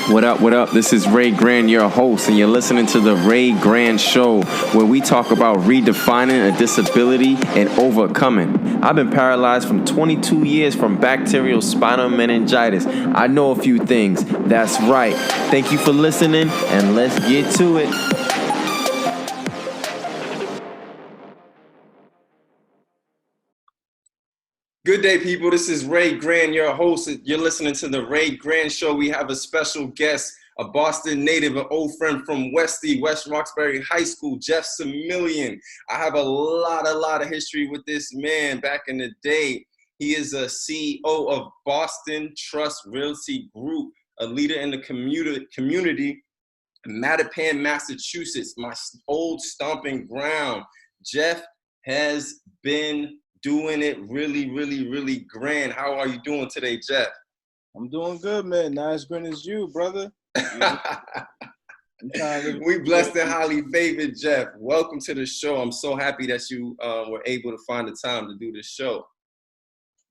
What up, what up? This is Ray Grand, your host, and you're listening to The Ray Grand Show, where we talk about redefining a disability and overcoming. I've been paralyzed from 22 years from bacterial spinal meningitis. I know a few things. That's right. Thank you for listening, and let's get to it. Good day, people. This is Ray Grand, your host. You're listening to The Ray Grand Show. We have a special guest, a Boston native, an old friend from West Roxbury High School, Jeff Similien. I have a lot of history with this man back in the day. He is a CEO of Boston Trust Realty Group, a leader in the community, Mattapan, Massachusetts, my old stomping ground. Jeff has been doing it really grand. How are you doing today, Jeff? I'm doing good, man. Not as good as you, brother. We blessed and highly favored, Jeff. Welcome to the show. I'm so happy that you were able to find the time to do this show.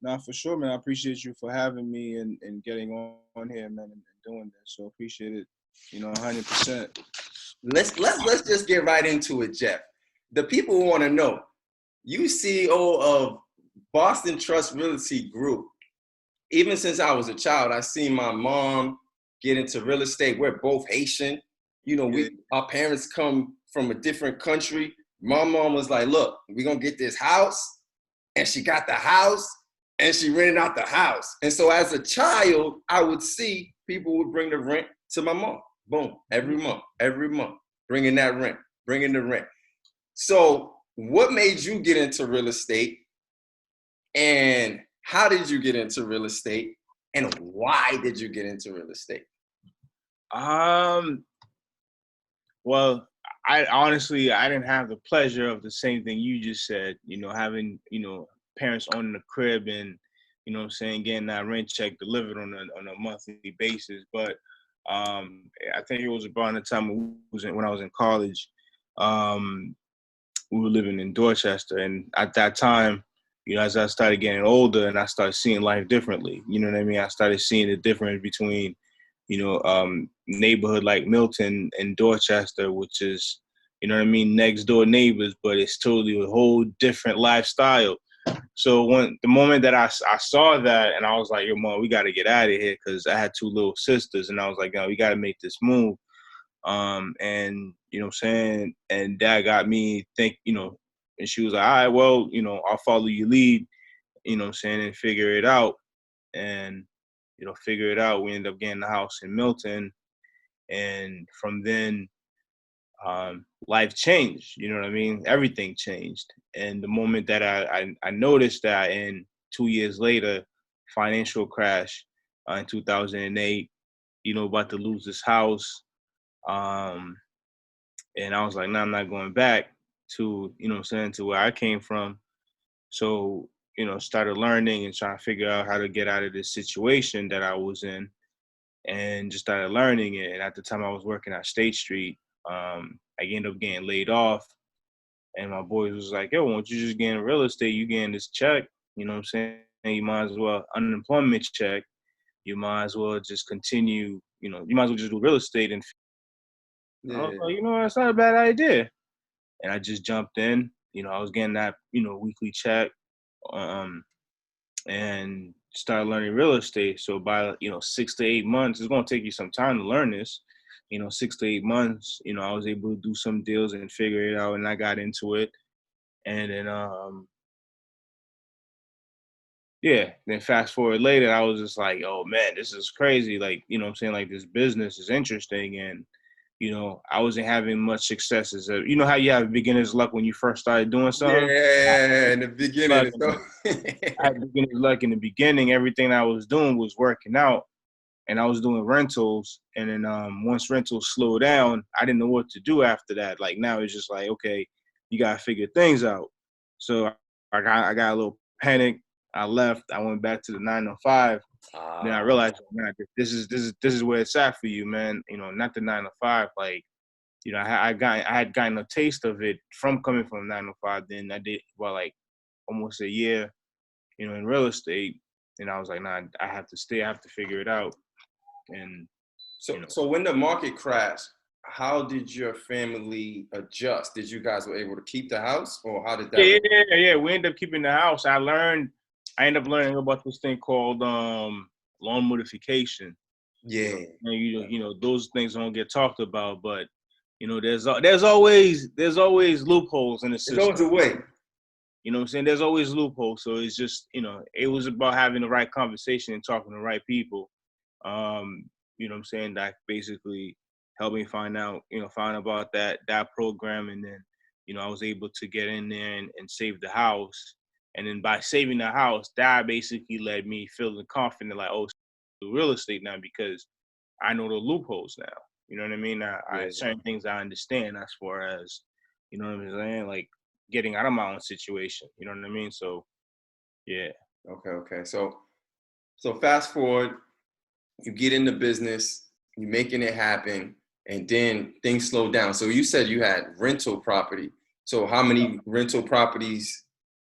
Nah, for sure, man. I appreciate you for having me and getting on here, man, and doing this. So appreciate it, 100%. Let's just get right into it, Jeff. The people want to know. You CEO of Boston Trust Realty Group. Even since I was a child, I seen my mom get into real estate. We're both Haitian. Our parents come from a different country. My mom was like, look, we're going to get this house. And she got the house and she rented out the house. And so as a child, I would see people would bring the rent to my mom. Boom, every month, bringing that rent, bringing the rent. So what made you get into real estate, and how did you get into real estate, and why did you get into real estate? Well, I honestly didn't have the pleasure of the same thing you just said, having, parents owning a crib and, getting that rent check delivered on a monthly basis. But I think it was around the time when I was in college. We were living in Dorchester, and at that time, as I started getting older and I started seeing life differently, you know what I mean? I started seeing the difference between, neighborhood like Milton and Dorchester, which is, next door neighbors, but it's totally a whole different lifestyle. So the moment that I saw that, and I was like, yo, Mom, we got to get out of here, because I had two little sisters, and I was like, we got to make this move. And and Dad got me and she was like, all right, well, I'll follow your lead, and figure it out. And, figure it out. We ended up getting the house in Milton. And from then, life changed, you know what I mean? Everything changed. And the moment that I noticed that, and 2 years later, financial crash in 2008, about to lose this house. And I was like, no, I'm not going back to, to where I came from. So, started learning and trying to figure out how to get out of this situation that I was in, and just started learning it. And at the time I was working at State Street, I ended up getting laid off. And my boys was like, yo, why don't you just get in real estate? You getting this check, you might as well, unemployment check. You might as well just continue, you might as well just do real estate. And I was like, that's not a bad idea. And I just jumped in. I was getting that, weekly check, and started learning real estate. So by, 6 to 8 months, it's going to take you some time to learn this. 6 to 8 months, I was able to do some deals and figure it out, and I got into it. And then, then fast forward later, I was just like, oh man, this is crazy. Like, like this business is interesting. And, I wasn't having much success as how you have beginner's luck when you first started doing something? Yeah, in the beginning. I had beginner's luck in the beginning. Everything I was doing was working out, and I was doing rentals. And then once rentals slowed down, I didn't know what to do after that. Like now it's just like, okay, you got to figure things out. So I got a little panic. I left. I went back to the 9 to 5. Then I realized, man, this is where it's at for you, man. Not the 9 to 5. Like, I had gotten a taste of it from coming from 9 to 5. Then I did like almost a year, in real estate. And I was like, nah, I have to stay. I have to figure it out. And So, so when the market crashed, how did your family adjust? Did you guys were able to keep the house, or how did that Yeah, work? yeah. We ended up keeping the house. I ended up learning about this thing called loan modification. Yeah. Those things don't get talked about, but there's always loopholes in the It's always system. a way. You know what I'm saying? There's always loopholes. So it's just, it was about having the right conversation and talking to the right people. You know what I'm saying? That basically helped me find about that program. And then, I was able to get in there and save the house. And then by saving the house, that basically led me feeling confident, like, oh, do real estate now because I know the loopholes now. You know what I mean? I certain things I understand as far as, you know what I'm saying? Like getting out of my own situation. You know what I mean? So, yeah. Okay. So fast forward, you get into business, you're making it happen, and then things slow down. So you said you had rental property. So how many rental properties?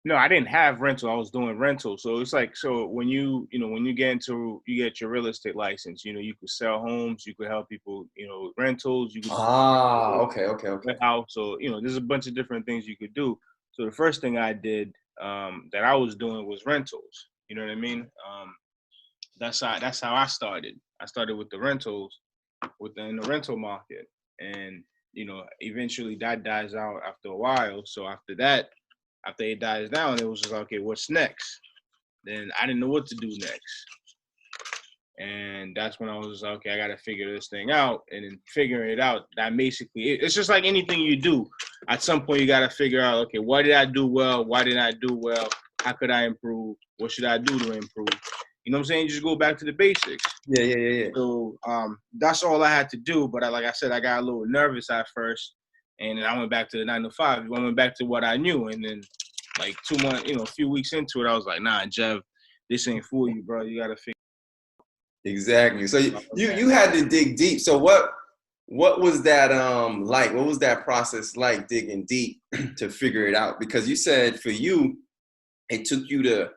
No, I didn't have rental. I was doing rental. So it's like, so when you get your real estate license, you could sell homes, you could help people, rentals, you could Okay. house. So, there's a bunch of different things you could do. So the first thing I did that I was doing was rentals. You know what I mean? That's how I started. I started with the rentals in the rental market. And, eventually that dies out after a while. So after that, after it dies down, it was just like, okay, what's next? Then I didn't know what to do next. And that's when I was like, okay, I got to figure this thing out. And then figuring it out, that basically, it's just like anything you do. At some point, you got to figure out, okay, what did I do well? Why did I do well? How could I improve? What should I do to improve? You know what I'm saying? Just go back to the basics. Yeah. So that's all I had to do. But like I said, I got a little nervous at first. And then I went back to the 9 to 5. I went back to what I knew. And then like 2 months, a few weeks into it, I was like, nah, Jeff, this ain't for you, bro. You got to figure. Exactly. So you had to dig deep. So what was that like? What was that process like, digging deep to figure it out? Because you said for you, it took you to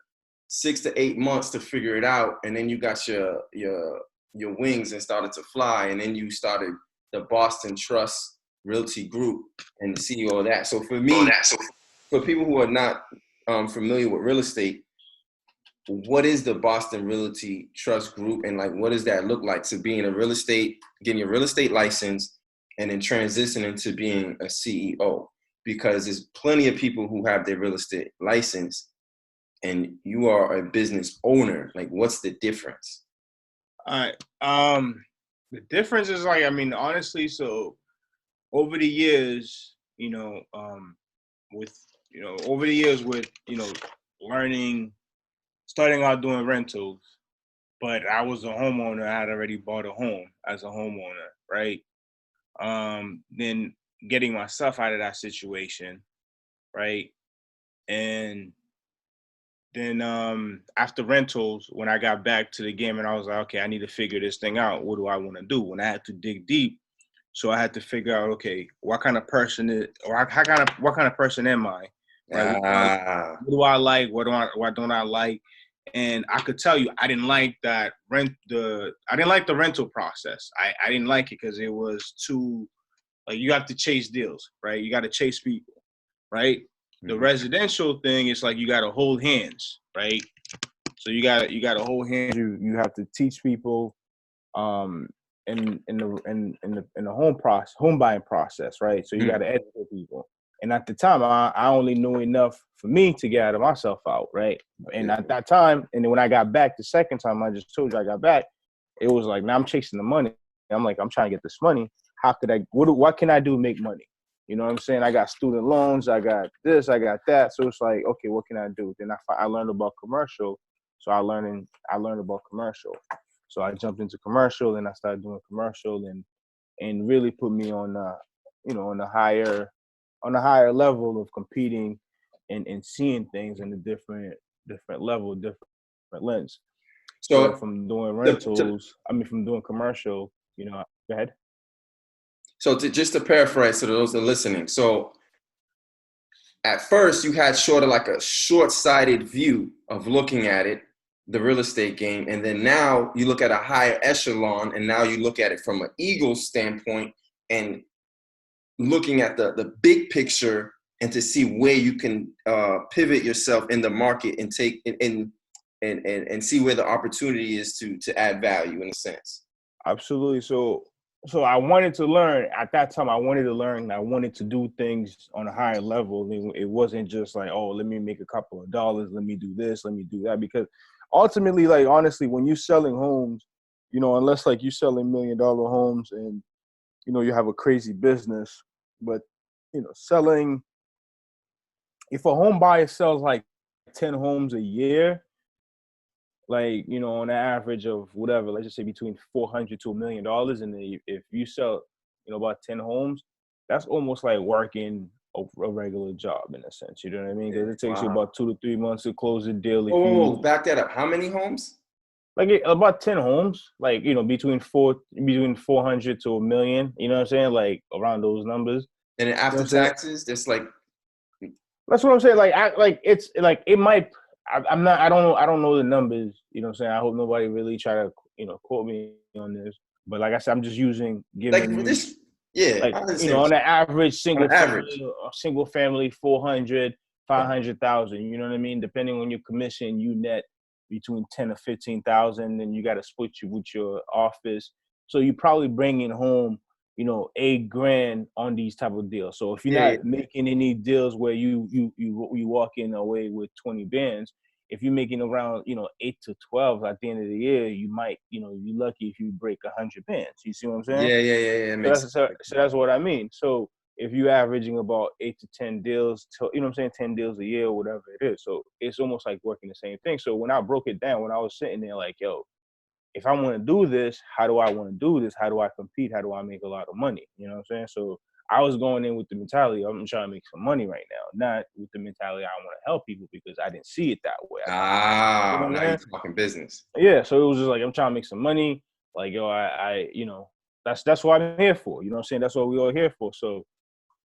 6 to 8 months to figure it out, and then you got your wings and started to fly, and then you started the Boston Trust Realty Group and the CEO of that. So for me, for people who are not familiar with real estate, what is the Boston Realty Trust Group, and like what does that look like to being getting your real estate license and then transitioning to being a CEO? Because there's plenty of people who have their real estate license and you are a business owner. Like, what's the difference? All right. The difference is like, I mean, honestly, so over the years, learning, starting out doing rentals, but I was a homeowner. I had already bought a home as a homeowner, right? Then getting myself out of that situation, right? And then after rentals, when I got back to the game and I was like, okay, I need to figure this thing out. What do I want to do? When I had to dig deep, so I had to figure out, okay, what kind of person what kind of person am I? Right? What do I like? What don't I like? And I could tell you, I didn't like the rental process. I didn't like it because it was too, like, you have to chase deals, right? You got to chase people, right? The residential thing is like you got to hold hands, right? So you got to hold hands. You have to teach people in the home buying process, right? So you got to educate people. And at the time, I only knew enough for me to get out of myself out, right? And at that time, and then when I got back the second time, I just told you I got back, it was like, now I'm chasing the money. I'm like, I'm trying to get this money. How could what can I do to make money? You know what I'm saying? I got student loans, I got this, I got that. So it's like, okay, what can I do? Then I learned about commercial. So I learned about commercial. So I jumped into commercial and I started doing commercial and really put me on on a higher level of competing and seeing things in a different level, different lens. So from doing rentals, from doing commercial, go ahead. So just to paraphrase to those that are listening, so at first you had sort of like a short-sighted view of looking at it, the real estate game, and then now you look at a higher echelon, and now you look at it from an ego standpoint and looking at the big picture and to see where you can pivot yourself in the market and take and see where the opportunity is to add value in a sense. Absolutely. So I wanted to learn at that time. I wanted to learn. I wanted to do things on a higher level. It wasn't just like, oh, let me make a couple of dollars. Let me do this. Let me do that. Because ultimately, like, honestly, when you're selling homes, you know, unless like you're selling $1 million homes and, you know, you have a crazy business, but, you know, if a home buyer sells like 10 homes a year, like, you know, on an average of whatever, let's just say between $400 to $1 million. And then if you sell, you know, about 10 homes, that's almost like working a regular job in a sense. You know what I mean? Because it takes you about 2 to 3 months to close a deal. Oh, back that up. How many homes? Like about 10 homes, like, you know, between 400 to $1 million, you know what I'm saying? Like around those numbers. And then after taxes, there's like. That's what I'm saying. It's like, it might, I don't know the numbers, you know what I'm saying? I hope nobody really try to, you know, quote me on this. But like I said, I'm just giving like this, yeah. Like, you know, on an average single family, 400, 500,000, you know what I mean? Depending on your commission, you net between 10 to 15,000, and you got to split you with your office. So you probably bringing home, you know, $8,000 on these type of deals. So if you're not making any deals where you walking away with 20 bands, if you're making around, you know, 8 to 12 at the end of the year, you might, you know, you're lucky if you break 100 bands. You see what I'm saying? Yeah. So that's what I mean. So if you're averaging about 8 to 10 deals, you know what I'm saying, 10 deals a year, whatever it is. So it's almost like working the same thing. So when I broke it down, when I was sitting there like, yo, if I want to do this, how do I want to do this? How do I compete? How do I make a lot of money? You know what I'm saying? So I was going in with the mentality, I'm trying to make some money right now, not with the mentality I want to help people, because I didn't see it that way. You know now you're talking business. Yeah, so it was just like, I'm trying to make some money. Like, yo, I you know, that's what I'm here for. You know what I'm saying? That's what we all here for. So,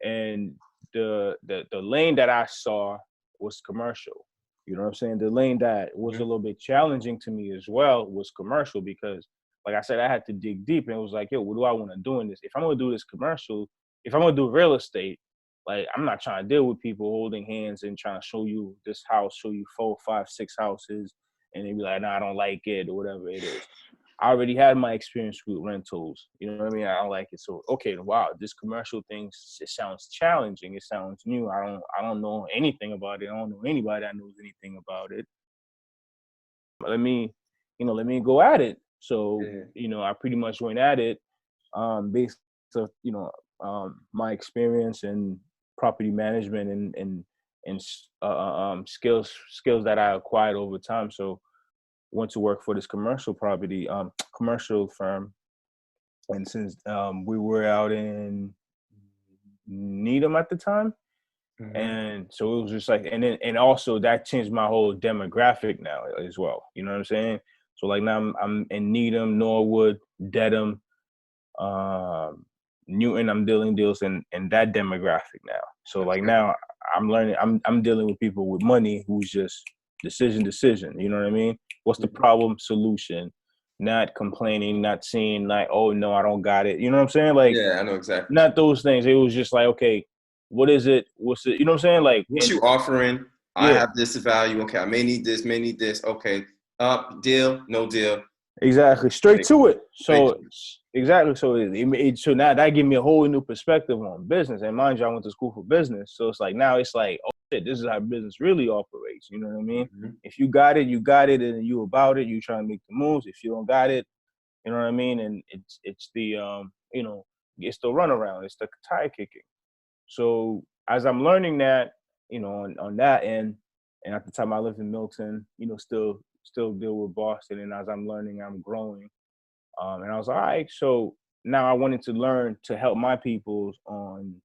and the lane that I saw was commercial. You know what I'm saying? The lane that was a little bit challenging to me as well was commercial, because, like I said, I had to dig deep, and it was like, yo, what do I want to do in this? If I'm going to do this commercial, if I'm going to do real estate, like, I'm not trying to deal with people holding hands and trying to show you this house, show you 4, 5, 6 houses, and they be like, no, I don't like it, or whatever it is. I already had my experience with rentals. You know what I mean? I don't like it. So, okay, wow, this commercial thing, it sounds challenging. It sounds new. I don't know anything about it. I don't know anybody that knows anything about it. Let me go at it. So, you know, I pretty much went at it based on, you know, my experience in property management and skills that I acquired over time. So, went to work for this commercial firm, and since we were out in Needham at the time, and so it was just like, and also that changed my whole demographic now as well. You know what I'm saying? So like now I'm in Needham, Norwood, Dedham, Newton. I'm dealing deals in that demographic now. So like now I'm learning. I'm dealing with people with money who's just decision. You know what I mean? What's the problem? Solution. Not complaining, not saying like, oh no, I don't got it. You know what I'm saying? Like, I know exactly. Not those things. It was just like, okay, what is it? What's it? You know what I'm saying? Like, what you offering? I have this value. Okay, I may need this. Okay, deal, no deal. Exactly, straight to it. So exactly. So so now that gave me a whole new perspective on business. And mind you, I went to school for business, so it's like now it's like, oh shit, this is how business really operates. You know what I mean? If you got it, you got it, and you about it. You try to make the moves. If you don't got it, you know what I mean? And it's the you know, it's the runaround. It's the tire kicking. So as I'm learning that, you know, on that end, and at the time I lived in Milton, you know, still deal with Boston. And as I'm learning, I'm growing. And I was like, all right, so now I wanted to learn to help my people on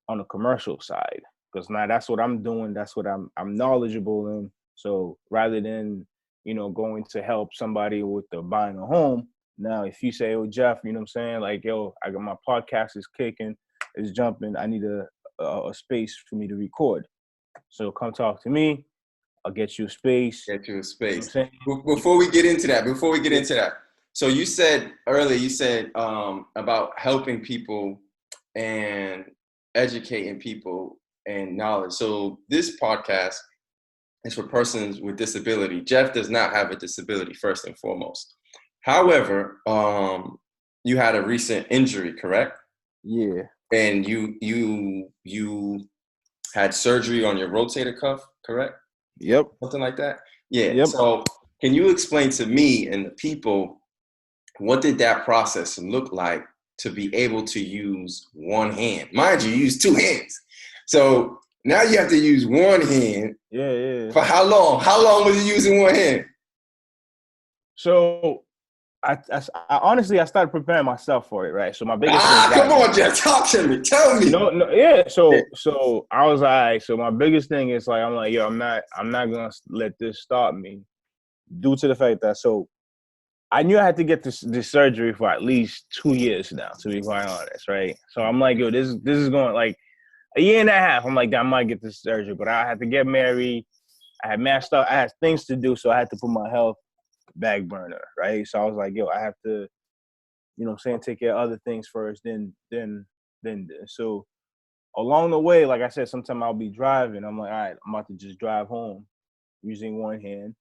the commercial side, because now that's what I'm doing. That's what I'm knowledgeable in. So rather than, you know, going to help somebody with the buying a home, now if you say, oh, Jeff, you know what I'm saying? Like, yo, I got my podcast is kicking, is jumping. I need a space for me to record. So come talk to me. I'll get you a space. Get you a You know what I'm space. saying? Before we get into that, so you said earlier, about helping people and educating people and knowledge. So this podcast is for persons with disability. Jeff does not have a disability, first and foremost. However, you had a recent injury, correct? Yeah. And you had surgery on your rotator cuff, correct? Yep. Something like that. Yeah. Yep. So can you explain to me and the people what did that process look like to be able to use one hand? Mind you, you use two hands. So now you have to use one hand. Yeah. For how long? How long was you using one hand? So I honestly I started preparing myself for it, right? So my biggest thing. Come on, Jeff, talk to me. Tell me. No, yeah. So I was like, so my biggest thing is like, I'm like, yo, I'm not gonna let this stop me, due to the fact that I knew I had to get this surgery for at least 2 years now, to be quite honest, right? So I'm like, yo, this is going like a year and a half. I'm like, I might get this surgery, but I had to get married. I had messed up. I had things to do, so I had to put my health back burner, right? So I was like, yo, I have to, you know what I'm saying, take care of other things first, then. So along the way, like I said, sometimes I'll be driving. I'm like, all right, I'm about to just drive home using one hand.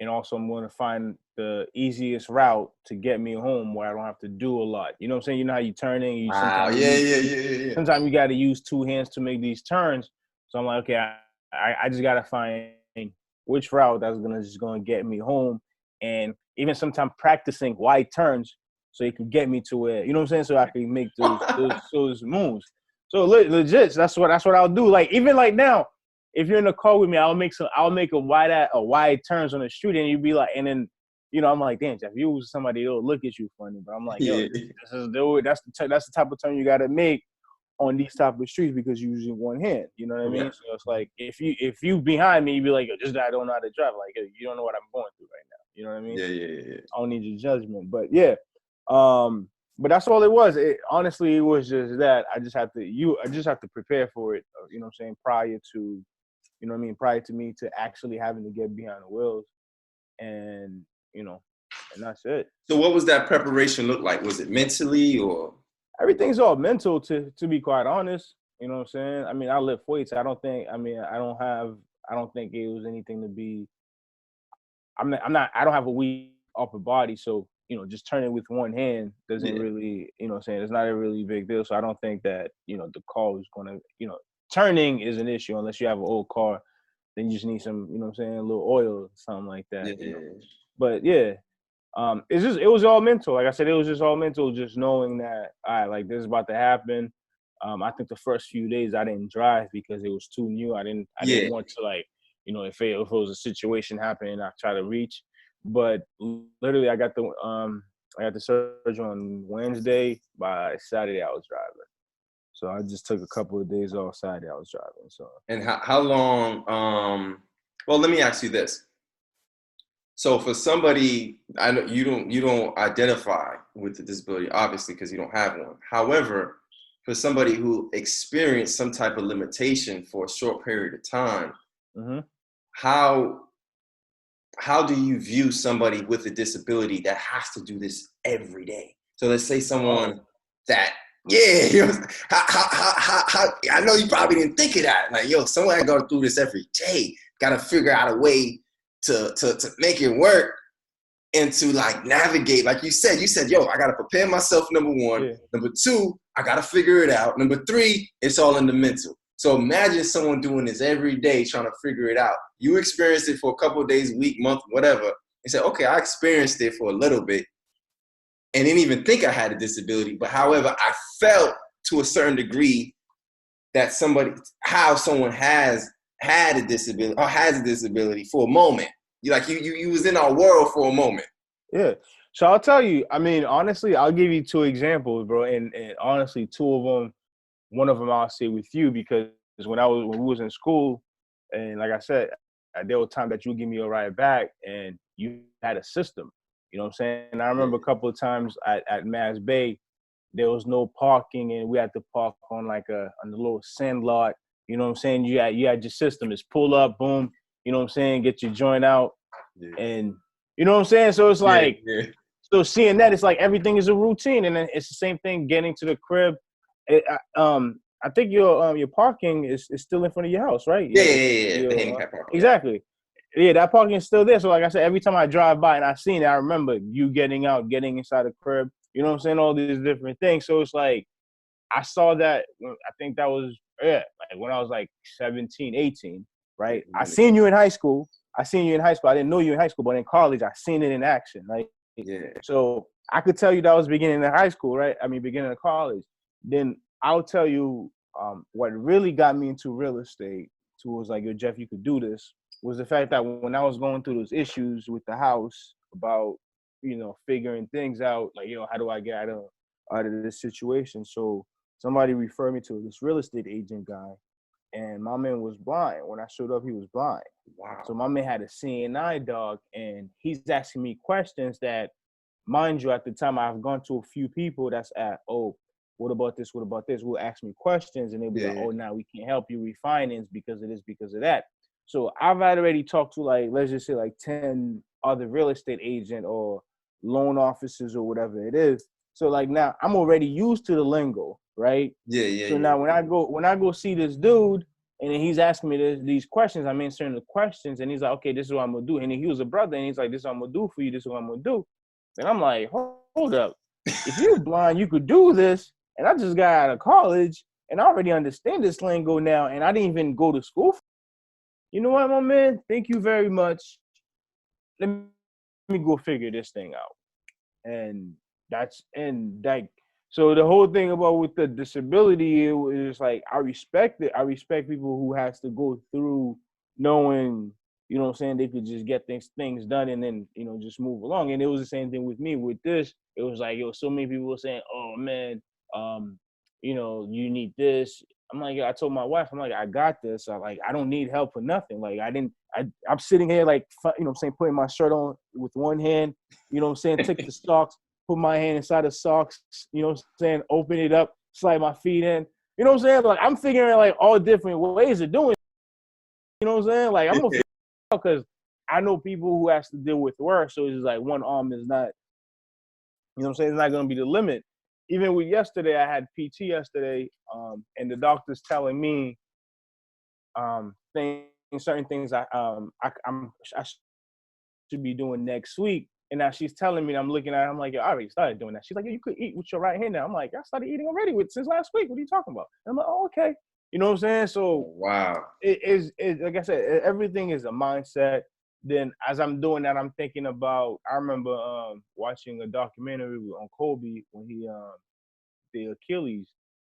And also I'm going to find the easiest route to get me home where I don't have to do a lot. You know what I'm saying? You know how you turn in, you Wow, sometimes yeah. sometimes you got to use two hands to make these turns. So I'm like, okay, I just got to find which route that's just gonna get me home, and even sometimes practicing wide turns so it can get me to where, you know what I'm saying, so I can make those moves. So legit, that's what I'll do. Like even like now, if you're in the car with me, I'll make a wide turns on the street, and you'd be like, and then you know I'm like, damn, Jeff, you was somebody that'll look at you funny, but I'm like, yo, that's the type of turn you got to make on these type of streets because you're using one hand. You know what I mean? Yeah. So it's like if you behind me, you be like, yo, this guy don't know how to drive. Like, yo, you don't know what I'm going through right now. You know what I mean? Yeah. I don't need your judgment. But yeah. But that's all it was. Honestly, it was just that I just have to prepare for it, you know what I'm saying, prior to, you know what I mean, prior to me to actually having to get behind the wheels. And, you know, and that's it. So what was that preparation look like? Was it mentally or? Everything's all mental, to be quite honest. You know what I'm saying? I mean, I lift weights. I don't think it was anything to be. I don't have a weak upper body, so you know, just turning with one hand doesn't really, you know what I'm saying, it's not a really big deal. So I don't think that, you know, the car is gonna, you know, turning is an issue unless you have an old car. Then you just need some, you know what I'm saying, a little oil or something like that. You know? But yeah. It was all mental. Like I said, it was just all mental, just knowing that, all right, like this is about to happen. I think the first few days I didn't drive because it was too new. I didn't want to, like, you know, if it was a situation happening, I try to reach. But literally I got the surgery on Wednesday. By Saturday I was driving. So I just took a couple of days off. Saturday I was driving. So. And how long? Well, let me ask you this. So for somebody, I know you don't identify with the disability, obviously, because you don't have one. However, for somebody who experienced some type of limitation for a short period of time, mm-hmm. how do you view somebody with a disability that has to do this every day? So let's say someone that, you know, how, I know you probably didn't think of that. Like, yo, someone got to go through this every day, got to figure out a way to make it work and to like navigate. Like you said, yo, I got to prepare myself, number one. Yeah. Number two, I got to figure it out. Number three, it's all in the mental. So imagine someone doing this every day, trying to figure it out. You experienced it for a couple of days, week, month, whatever. And say, okay, I experienced it for a little bit and didn't even think I had a disability. But however, I felt to a certain degree that someone has had a disability or has a disability for a moment. You was in our world for a moment. Yeah. So I'll tell you, I mean, honestly, I'll give you two examples, bro. And honestly, two of them, one of them I'll say with you, because when we was in school, and like I said, there were times that you would give me a ride back and you had a system. You know what I'm saying? And I remember a couple of times at Mass Bay, there was no parking and we had to park on a little sand lot. You know what I'm saying? You had your system. It's pull up, boom. You know what I'm saying? Get your joint out, and you know what I'm saying. So it's like, so seeing that, it's like everything is a routine, and then it's the same thing getting to the crib. I think your parking is still in front of your house, right? Yeah. The handicap parking. Exactly. Yeah, that parking is still there. So like I said, every time I drive by and I seen it, I remember you getting out, getting inside the crib. You know what I'm saying? All these different things. So it's like, I saw that, I think that was, like when I was like 17, 18, right? I seen you in high school. I didn't know you in high school, but in college, I seen it in action, right? Yeah. So I could tell you that was beginning of high school, right? I mean, beginning of college. Then I'll tell you what really got me into real estate, was like, yo, Jeff, you could do this, was the fact that when I was going through those issues with the house about, figuring things out, like, how do I get out of this situation? So somebody referred me to this real estate agent guy, and my man was blind. When I showed up, he was blind. Wow. So my man had a seeing eye dog, and he's asking me questions that, mind you, at the time I've gone to a few people that's at, oh, what about this? What about this? Will ask me questions, and they'll be like, oh, now we can't help you refinance because of this, because of that. So I've already talked to, like, let's just say like 10 other real estate agent or loan officers or whatever it is. So like now I'm already used to the lingo, right? So now when I go see this dude, and then he's asking me these questions, I'm answering the questions, and he's like, okay, this is what I'm gonna do. And then he was a brother, and he's like, this is what I'm gonna do for you. This is what I'm gonna do. And I'm like, hold up. If you're blind, you could do this. And I just got out of college, and I already understand this lingo now, and I didn't even go to school. You know what, my man? Thank you very much. Let me go figure this thing out. And so the whole thing about with the disability is like, I respect it. I respect people who has to go through knowing, you know what I'm saying, they could just get things done and then, just move along. And it was the same thing with me with this. It was like, so many people were saying, oh man, you need this. I'm like, I told my wife, I'm like, I got this. I don't need help for nothing. Like, I'm sitting here like, putting my shirt on with one hand, take the socks, put my hand inside the socks, open it up, slide my feet in. You know what I'm saying? Like, I'm figuring like all different ways of doing it. You know what I'm saying? Like, I'm gonna figure it out because I know people who has to deal with work. So it's just like one arm is not, it's not gonna be the limit. Even with yesterday, I had PT yesterday, and the doctor's telling me certain things I should be doing next week. And now she's telling me, I'm looking at her, I'm like, yo, I already started doing that. She's like, yo, you could eat with your right hand now. I'm like, I started eating already since last week. What are you talking about? And I'm like, oh, okay. You know what I'm saying? So wow, it is like I said, everything is a mindset. Then as I'm doing that, I'm thinking about, I remember watching a documentary on Kobe when he the Achilles.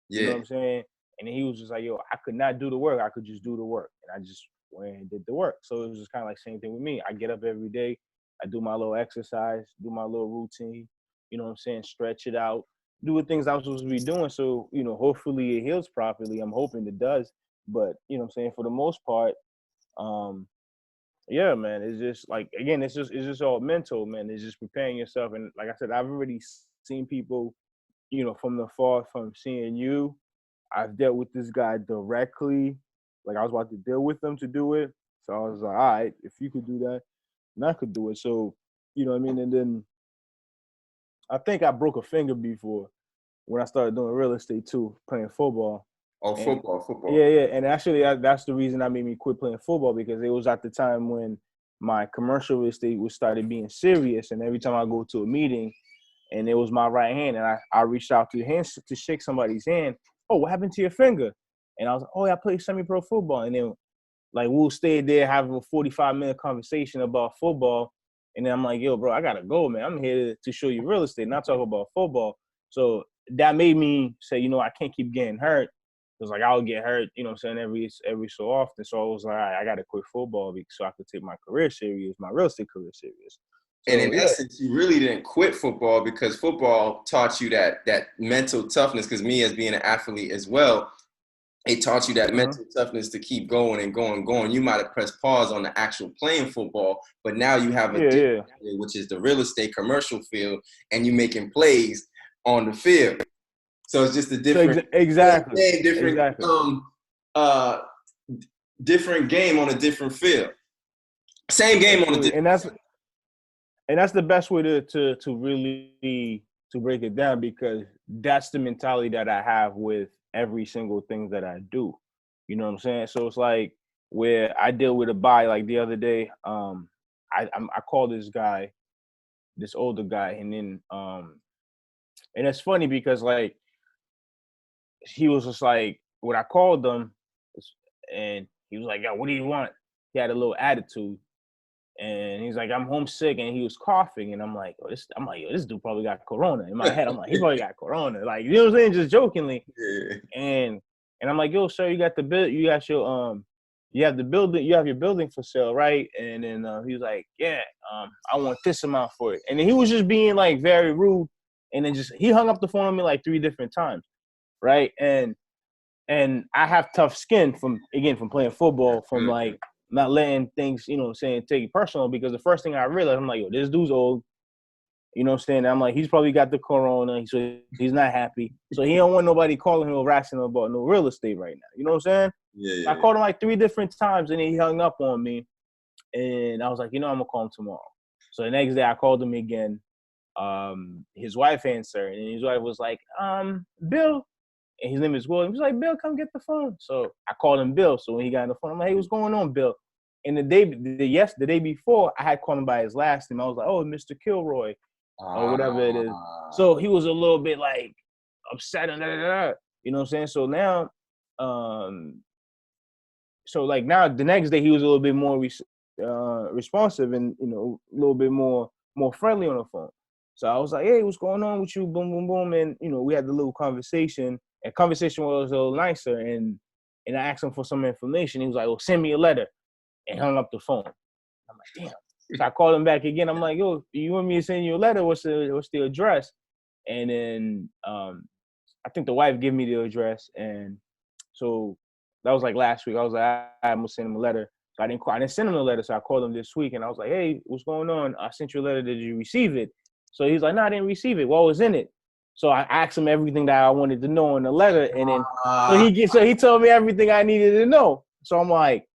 You know what I'm saying? And he was just like, yo, I could not do the work. I could just do the work. And I just went and did the work. So it was just kind of like same thing with me. I get up every day. I do my little exercise, do my little routine, stretch it out, do the things I'm supposed to be doing. So, hopefully it heals properly. I'm hoping it does. But, for the most part, yeah, man, it's just like, again, it's just all mental, man. It's just preparing yourself. And like I said, I've already seen people, from the far, from seeing you. I've dealt with this guy directly. Like, I was about to deal with him to do it. So I was like, all right, if you could do that, and I could do it. So, you know what I mean? And then I think I broke a finger before when I started doing real estate too, playing football. Oh, football. Yeah. And actually, that's the reason that made me quit playing football, because it was at the time when my commercial real estate was started being serious. And every time I go to a meeting and it was my right hand, and I reached out to hands to shake somebody's hand. Oh, what happened to your finger? And I was like, oh, I play semi-pro football. And then like we'll stay there having a 45-minute conversation about football. And then I'm like, yo, bro, I gotta go, man. I'm here to show you real estate, not talk about football. So that made me say, I can't keep getting hurt. Because like I'll get hurt, every so often. So I was like, all right, I gotta quit football so I could take my career serious, my real estate career serious. So, and in essence, you really didn't quit football because football taught you that mental toughness. Because me, as being an athlete as well, it taught you that mental toughness to keep going and going and going. You might have pressed pause on the actual playing football, but now you have a different field, which is the real estate commercial field, and you making plays on the field. So it's just a different, exactly. different game on a different field. Same game on a different and that's the best way to really to break it down, because that's the mentality that I have with every single thing that I do. You know what I'm saying? So it's like where I deal with a buy, like the other day, I called this guy, this older guy, and then and it's funny because like he was just like, when I called him, and he was like, "Yo, what do you want?" He had a little attitude, and he's like, "I'm homesick," and he was coughing, and I'm like, "Yo, this dude probably got corona." In my head, I'm like, "He probably got corona," like, you know what I'm saying, just jokingly. Yeah. And I'm like, "Yo, sir, you got the bill, you got your you have the building, you have your building for sale, right?" And then he was like, "Yeah, I want this amount for it," and then he was just being like very rude, and then just he hung up the phone on me like 3 different times, right? And I have tough skin from playing football, from like not letting things, you know what I'm saying, take it personal, because the first thing I realized, I'm like, yo, this dude's old, you know what I'm saying? I'm like, he's probably got the corona, so he's not happy. So he don't want nobody calling him or asking him about no real estate right now. You know what I'm saying? Yeah. I called him like 3 different times, and he hung up on me. And I was like, I'm gonna call him tomorrow. So the next day I called him again. His wife answered, and his wife was like, Bill. And his name is Will. He was like, Bill, come get the phone. So I called him Bill. So when he got on the phone, I'm like, hey, what's going on, Bill? And the day before, I had called him by his last name. I was like, oh, Mr. Kilroy, or whatever it is. So he was a little bit like upset and you know what I'm saying? So now, now the next day he was a little bit more responsive, and a little bit more friendly on the phone. So I was like, hey, what's going on with you? Boom, boom, boom. And we had the little conversation. And conversation was a little nicer, and I asked him for some information. He was like, well, send me a letter, and hung up the phone. I'm like, damn. So I called him back again. I'm like, yo, you want me to send you a letter? What's the address? And then I think the wife gave me the address, and so that was like last week. I was like, I'm gonna send him a letter. So I didn't send him a letter. So I called him this week, and I was like, hey, what's going on? I sent you a letter. Did you receive it? So he's like, no, I didn't receive it. What was in it? So I asked him everything that I wanted to know in the letter, and then so he told me everything I needed to know. So I'm like,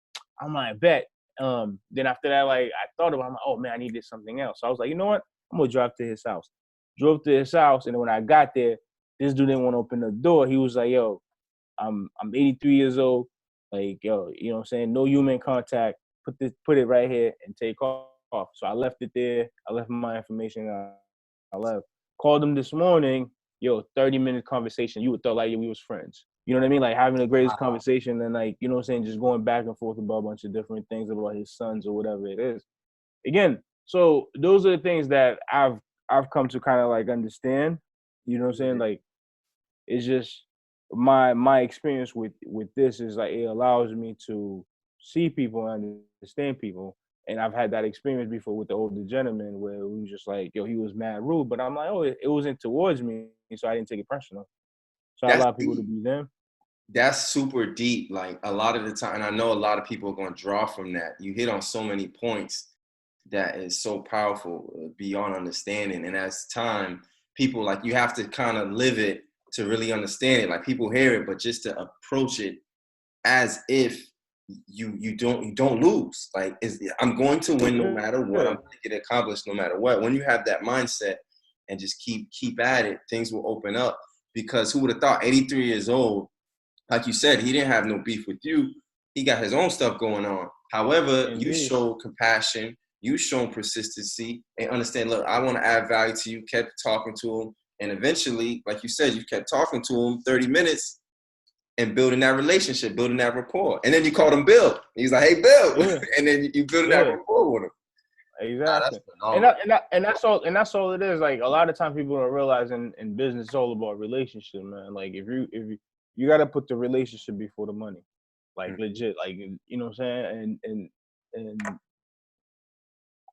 bet. Then after that, like I thought about it, I'm like, oh man, I needed something else. So I was like, you know what? I'm gonna drive to his house. Drove to his house, and then when I got there, this dude didn't want to open the door. He was like, yo, I'm 83 years old. Like, yo, you know what I'm saying? No human contact. Put it right here and take off. So I left it there. I left my information. I left. Called him this morning. Yo, 30-minute conversation. You would thought like we was friends. You know what I mean? Like having the greatest conversation, and like, you know what I'm saying, just going back and forth about a bunch of different things about his sons or whatever it is. Again, so those are the things that I've come to kind of like understand. You know what I'm saying? Like, it's just my experience with this is like it allows me to see people and understand people. And I've had that experience before with the older gentleman where we was just like, yo, he was mad rude, but I'm like, oh, it wasn't towards me, so I didn't take it personal. So I That's allow people deep. to be them. That's super deep. Like a lot of the time, and I know a lot of people are going to draw from that. You hit on so many points that is so powerful beyond understanding. And as time, people like you have to kind of live it to really understand it. Like people hear it, but just to approach it as if you don't lose. Like I'm going to win no matter what. I'm going to get accomplished no matter what. When you have that mindset and just keep at it, things will open up. Because who would have thought 83 years old, like you said, he didn't have no beef with you. He got his own stuff going on. However, Indeed. You show compassion, you shown persistency, and understand, look, I want to add value to you, kept talking to him. And eventually, like you said, you kept talking to him 30 minutes and building that relationship, building that rapport. And then you called him Bill. He's like, hey, Bill. Yeah. And then you building that rapport with him. Exactly. And that's all it is. Like a lot of times people don't realize in business it's all about relationship, man. Like if you gotta put the relationship before the money. Like legit. Like, you know what I'm saying? And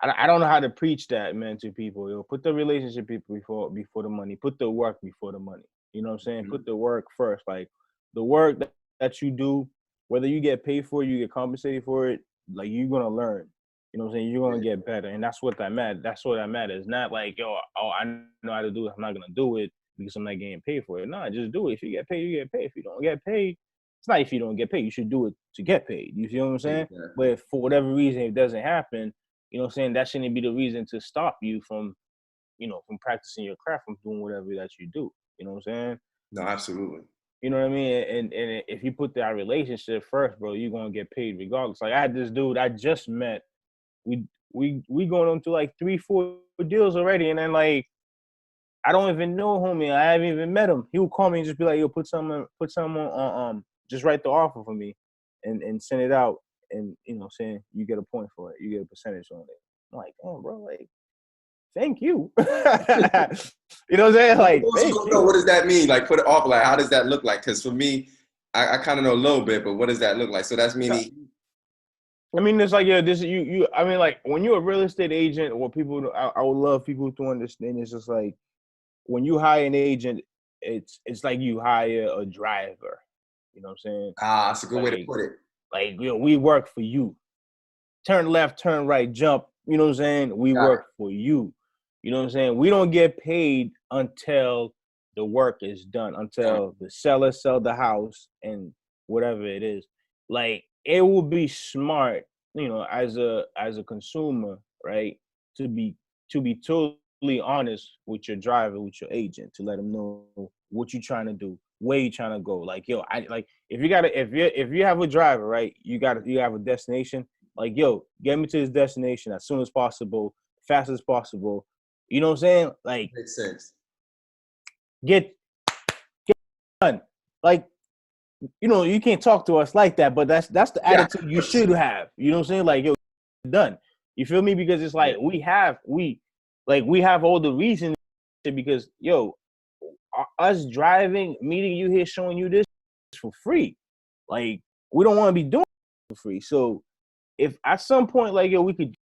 I don't know how to preach that, man, to people. Yo, put the relationship before the money. Put the work before the money. You know what I'm saying? Put the work first. Like the work that you do, whether you get paid for it, you get compensated for it, like you're gonna learn. You know what I'm saying? You're gonna get better. And that's what that matters. That's what that matters. Not like, yo, I know how to do it. I'm not gonna do it because I'm not getting paid for it. No, just do it. If you get paid, you get paid. If you don't get paid, it's not if you don't get paid. You should do it to get paid. You feel what I'm saying? Exactly. But if for whatever reason it doesn't happen, you know what I'm saying, that shouldn't be the reason to stop you from, from practicing your craft, from doing whatever that you do. You know what I'm saying? No, absolutely. You know what I mean? And if you put that relationship first, bro, you're gonna get paid regardless. Like I had this dude I just met. We going on to like 3-4 deals already, and then like I don't even know homie. I haven't even met him. He would call me and just be like, "Yo, put some on just write the offer for me, and send it out, and saying you get a point for it, you get a percentage on it." I'm like, "Damn, bro, like, thank you." You know what I'm saying? Like, thank you. What does that mean? Like, put it off. Like, how does that look like? Because for me, I kind of know a little bit, but what does that look like? So that's meaning. I mean, it's like, yeah, this you. I mean, like when you're a real estate agent, or people, I would love people to understand. It's just like when you hire an agent, it's like you hire a driver. You know what I'm saying? That's a good way to put it. Like, we work for you. Turn left, turn right, jump. You know what I'm saying? We work for you. You know what I'm saying? We don't get paid until the work is done, until the seller sell the house and whatever it is. Like, it would be smart, as a consumer, right, to be totally honest with your driver, with your agent, to let them know what you're trying to do, where you trying to go. Like, yo, if you have a driver, right, you have a destination. Like, yo, get me to this destination as soon as possible, fast as possible. You know what I'm saying? Like, makes sense. Get done. Like, you can't talk to us like that, but that's the attitude you should have. You know what I'm saying? Like, yo, done. You feel me? Because it's like we have all the reasons, because yo, us driving, meeting you here, showing you this for free. Like, we don't want to be doing it for free. So if at some point, like, yo, we could,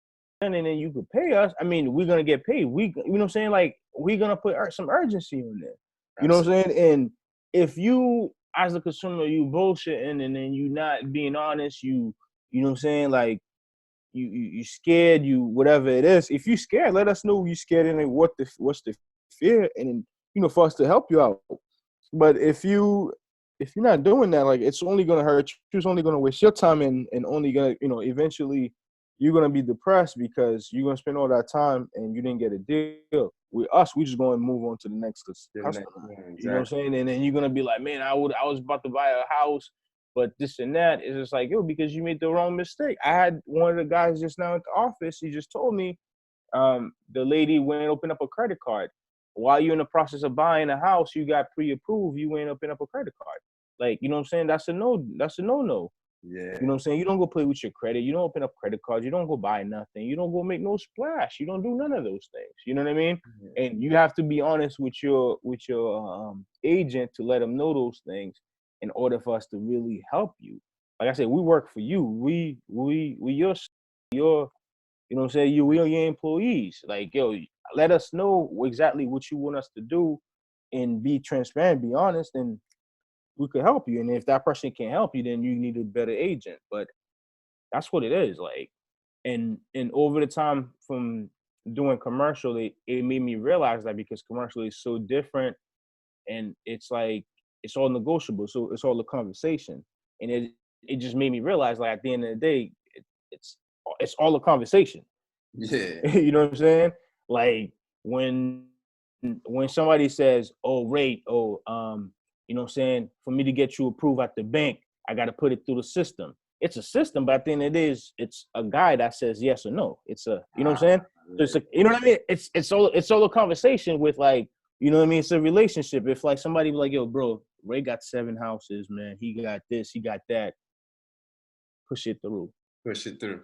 and then you could pay us, I mean, we're gonna get paid. You know what I'm saying? Like, we're gonna put some urgency on there. You know what I'm saying? And if you, as a consumer, you bullshitting and then you not being honest, you know what I'm saying? Like, you scared, you whatever it is. If you scared, let us know you scared and what's the fear, and for us to help you out. But if you're not doing that, like, it's only gonna hurt you. It's only gonna waste your time, and only gonna, eventually you're gonna be depressed because you're gonna spend all that time and you didn't get a deal. With us, we just gonna move on to the next customer. Exactly. You know what I'm saying? And then you're gonna be like, man, I was about to buy a house, but this and that. It's just like, yo, because you made the wrong mistake. I had one of the guys just now at the office. He just told me, the lady went and opened up a credit card. While you're in the process of buying a house, you got pre-approved, you went and opened up a credit card. Like, you know what I'm saying? That's a no-no. Yeah. You know what I'm saying? You don't go play with your credit. You don't open up credit cards. You don't go buy nothing. You don't go make no splash. You don't do none of those things. You know what I mean? Mm-hmm. And you have to be honest with your agent to let them know those things in order for us to really help you. Like I said, we work for you. We your you know what I'm saying? We are your employees. Like, yo, let us know exactly what you want us to do, and be transparent, be honest, and we could help you. And if that person can't help you, then you need a better agent. But that's what it is. Like, and over the time from doing commercial, it made me realize that, because commercial is so different, and it's like, it's all negotiable. So it's all a conversation. And it just made me realize, like, at the end of the day, it's all a conversation. Yeah. You know what I'm saying? Like, when somebody says, oh, Ray, you know what I'm saying, for me to get you approved at the bank, I got to put it through the system. It's a system, but then it's a guy that says yes or no. It's a, you know what I'm saying? So it's a, you know what I mean? It's all a conversation with, like, you know what I mean? It's a relationship. If, like, somebody be like, yo, bro, Ray got 7 houses, man. He got this, he got that. Push it through. Push it through.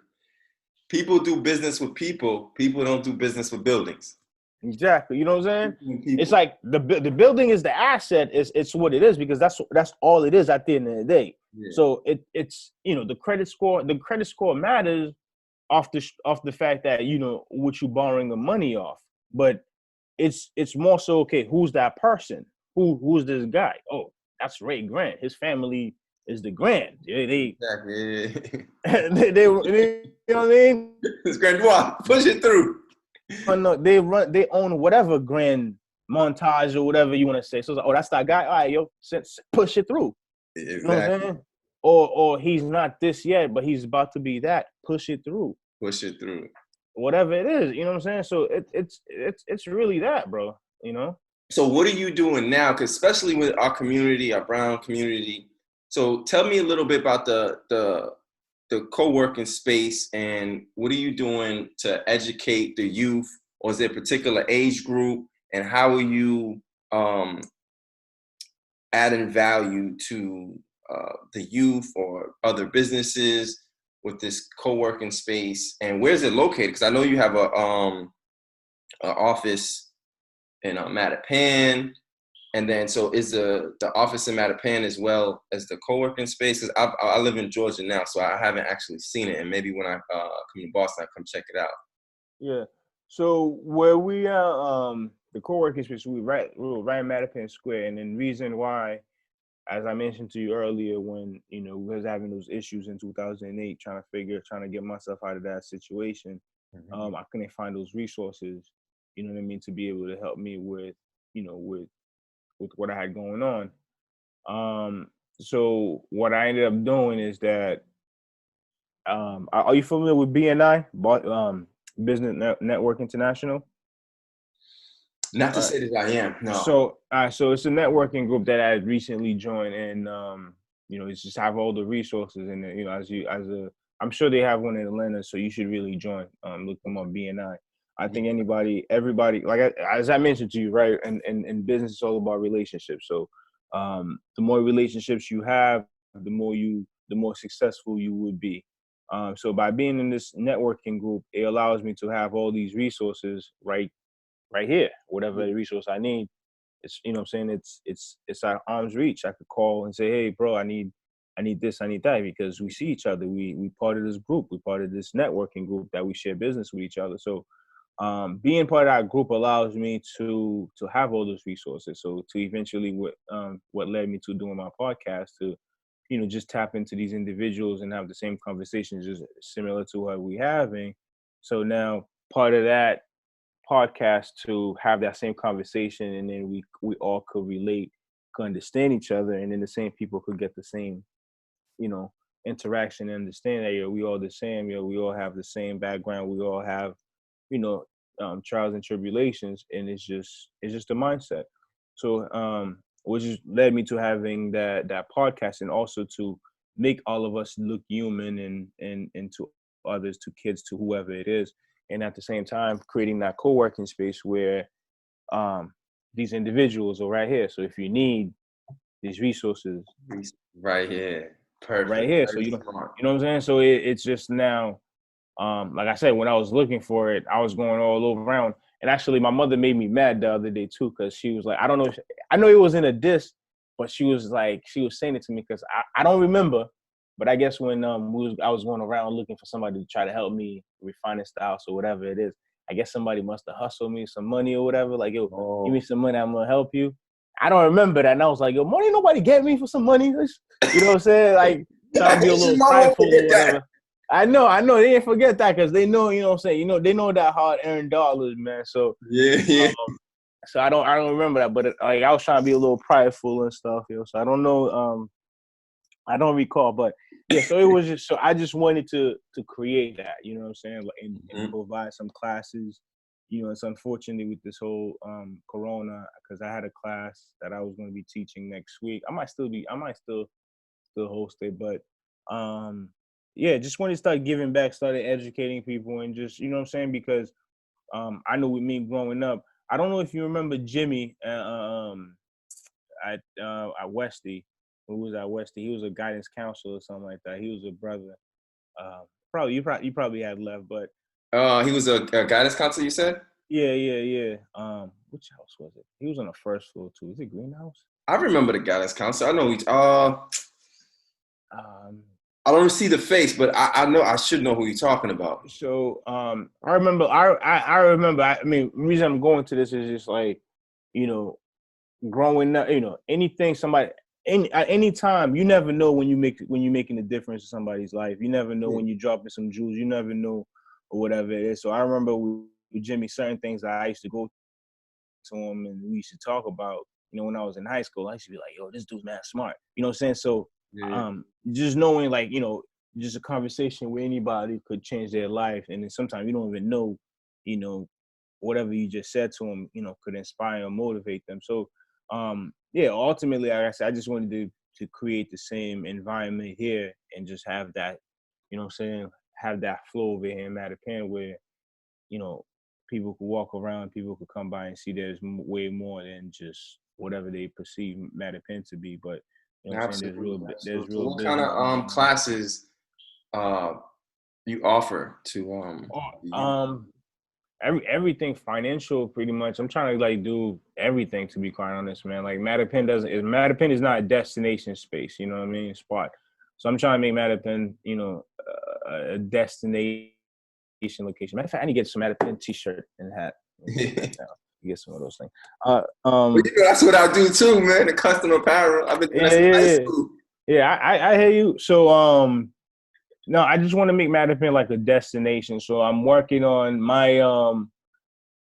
People do business with people. People don't do business with buildings. Exactly. You know what I'm saying? It's like the building is the asset. It's what it is, because that's all it is at the end of the day. Yeah. So it's the credit score matters off the fact that what you borrowing the money off. But it's more so, okay, who's that person? Who's this guy? Oh, that's Ray Grant. His family is the Grant. Exactly. they you know what I mean? It's Grandoit. Push it through. They own whatever grand montage or whatever you want to say. So it's like, oh, that's that guy. All right, yo, push it through. You know what I'm Exactly. saying? Or he's not this yet, but he's about to be that. Push it through. Push it through. Whatever it is, you know what I'm saying? So it's really that, bro. You know? So what are you doing now? Because especially with our community, our brown community. So tell me a little bit about the co-working space, and what are you doing to educate the youth, or is there a particular age group, and how are you adding value to the youth or other businesses with this co-working space, and where's it located? Because I know you have a office in Mattapan. And then, so is the office in Mattapan as well as the co-working space? Because I live in Georgia now, so I haven't actually seen it. And maybe when I come to Boston, I come check it out. Yeah. So where we are, the co-working space, we were right in Mattapan Square, and then reason why, as I mentioned to you earlier, when we was having those issues in 2008, trying to get myself out of that situation, I couldn't find those resources, you know what I mean, to be able to help me with, with what I had going on. So what I ended up doing is that, are you familiar with BNI, Business Network International? Not to Uh, say that I am, no. so it's a networking group that I had recently joined, and it's just have all the resources, and I'm sure they have one in Atlanta, so you should really join. Look them up, BNI. I think everybody, like as I mentioned to you, right, and business is all about relationships. So the more relationships you have, the more successful you would be. So by being in this networking group, it allows me to have all these resources right here. Whatever the resource I need, it's what I'm saying, it's at arm's reach. I could call and say, hey bro, I need this, I need that, because we see each other. We part of this group, we part of this networking group that we share business with each other. So being part of that group allows me to have all those resources. So to eventually what led me to doing my podcast, to just tap into these individuals and have the same conversations just similar to what we having. So now part of that podcast to have that same conversation, and then we all could relate, could understand each other, and then the same people could get the same interaction and understand that we all the same, we all have the same background, we all have trials and tribulations, and it's just a mindset. So which just led me to having that podcast, and also to make all of us look human, and to others, to kids, to whoever it is, and at the same time creating that co-working space where these individuals are right here. So if you need these resources, Right here. Perfect. right here. So Very smart. you know what I'm saying? So it's just now, like I said, when I was looking for it, I was going all over around. And actually my mother made me mad the other day too, because she was like, I don't know, I know it was in a diss, but she was saying it to me because I don't remember. But I guess when I was going around looking for somebody to try to help me refine the styles or whatever it is, I guess somebody must have hustled me some money or whatever. Like, yo, give me some money, I'm gonna help you. I don't remember that, and I was like, yo, money, nobody get me for some money. You know what I'm saying? Like, trying to be a little prideful or whatever. I know, they didn't forget that, because they know, you know what I'm saying. They know that hard earned dollars, man. So Yeah. so I don't remember that, but like I was trying to be a little prideful and stuff, So I don't know. I don't recall, but yeah, so it was just, so I just wanted to create that, you know what I'm saying, and provide some classes. It's unfortunate with this whole corona, because I had a class that I was going to be teaching next week. I might still host it, but yeah, just wanted to start giving back, started educating people, and just, you know what I'm saying, because I know with me growing up, I don't know if you remember Jimmy at Westy. Who was at Westy? He was a guidance counselor or something like that. He was a brother. You probably had left, but He was a guidance counselor, you said? yeah. Which house was it? He was on the first floor too. Is it greenhouse? I remember the guidance counselor. I know Um, I don't see the face, but I know, I should know who you're talking about. So I remember. I remember. I mean, the reason I'm going to this is just like, growing up. Anything somebody. At any time, you never know when you're making a difference in somebody's life. You never know when you're dropping some jewels. You never know, or whatever it is. So I remember with Jimmy, certain things that I used to go to him, and we used to talk about, when I was in high school, I used to be like, yo, this dude's mad smart. You know what I'm saying? So Yeah. just knowing, like, just a conversation with anybody could change their life. And then sometimes you don't even know, whatever you just said to them, could inspire or motivate them. So, ultimately, like I said, I just wanted to create the same environment here and just have that, have that flow over here in Mattapan where, people could walk around, people could come by and see there's way more than just whatever they perceive Mattapan to be. But, what I'm saying, there's So real what kind business. of classes you offer to Everything financial, pretty much. I'm trying to like do everything, to be quite honest, man. Like Mattapan is not a destination space, you know what I mean? Spot. So I'm trying to make Mattapan, a destination location. Matter of fact, I need to get some Mattapan t-shirt and hat. Get some of those things. Well, that's what I do too, man. The custom apparel. I've been doing that since high school. Yeah, I hear you. So no, I just want to make Mattapan like a destination. So I'm working on my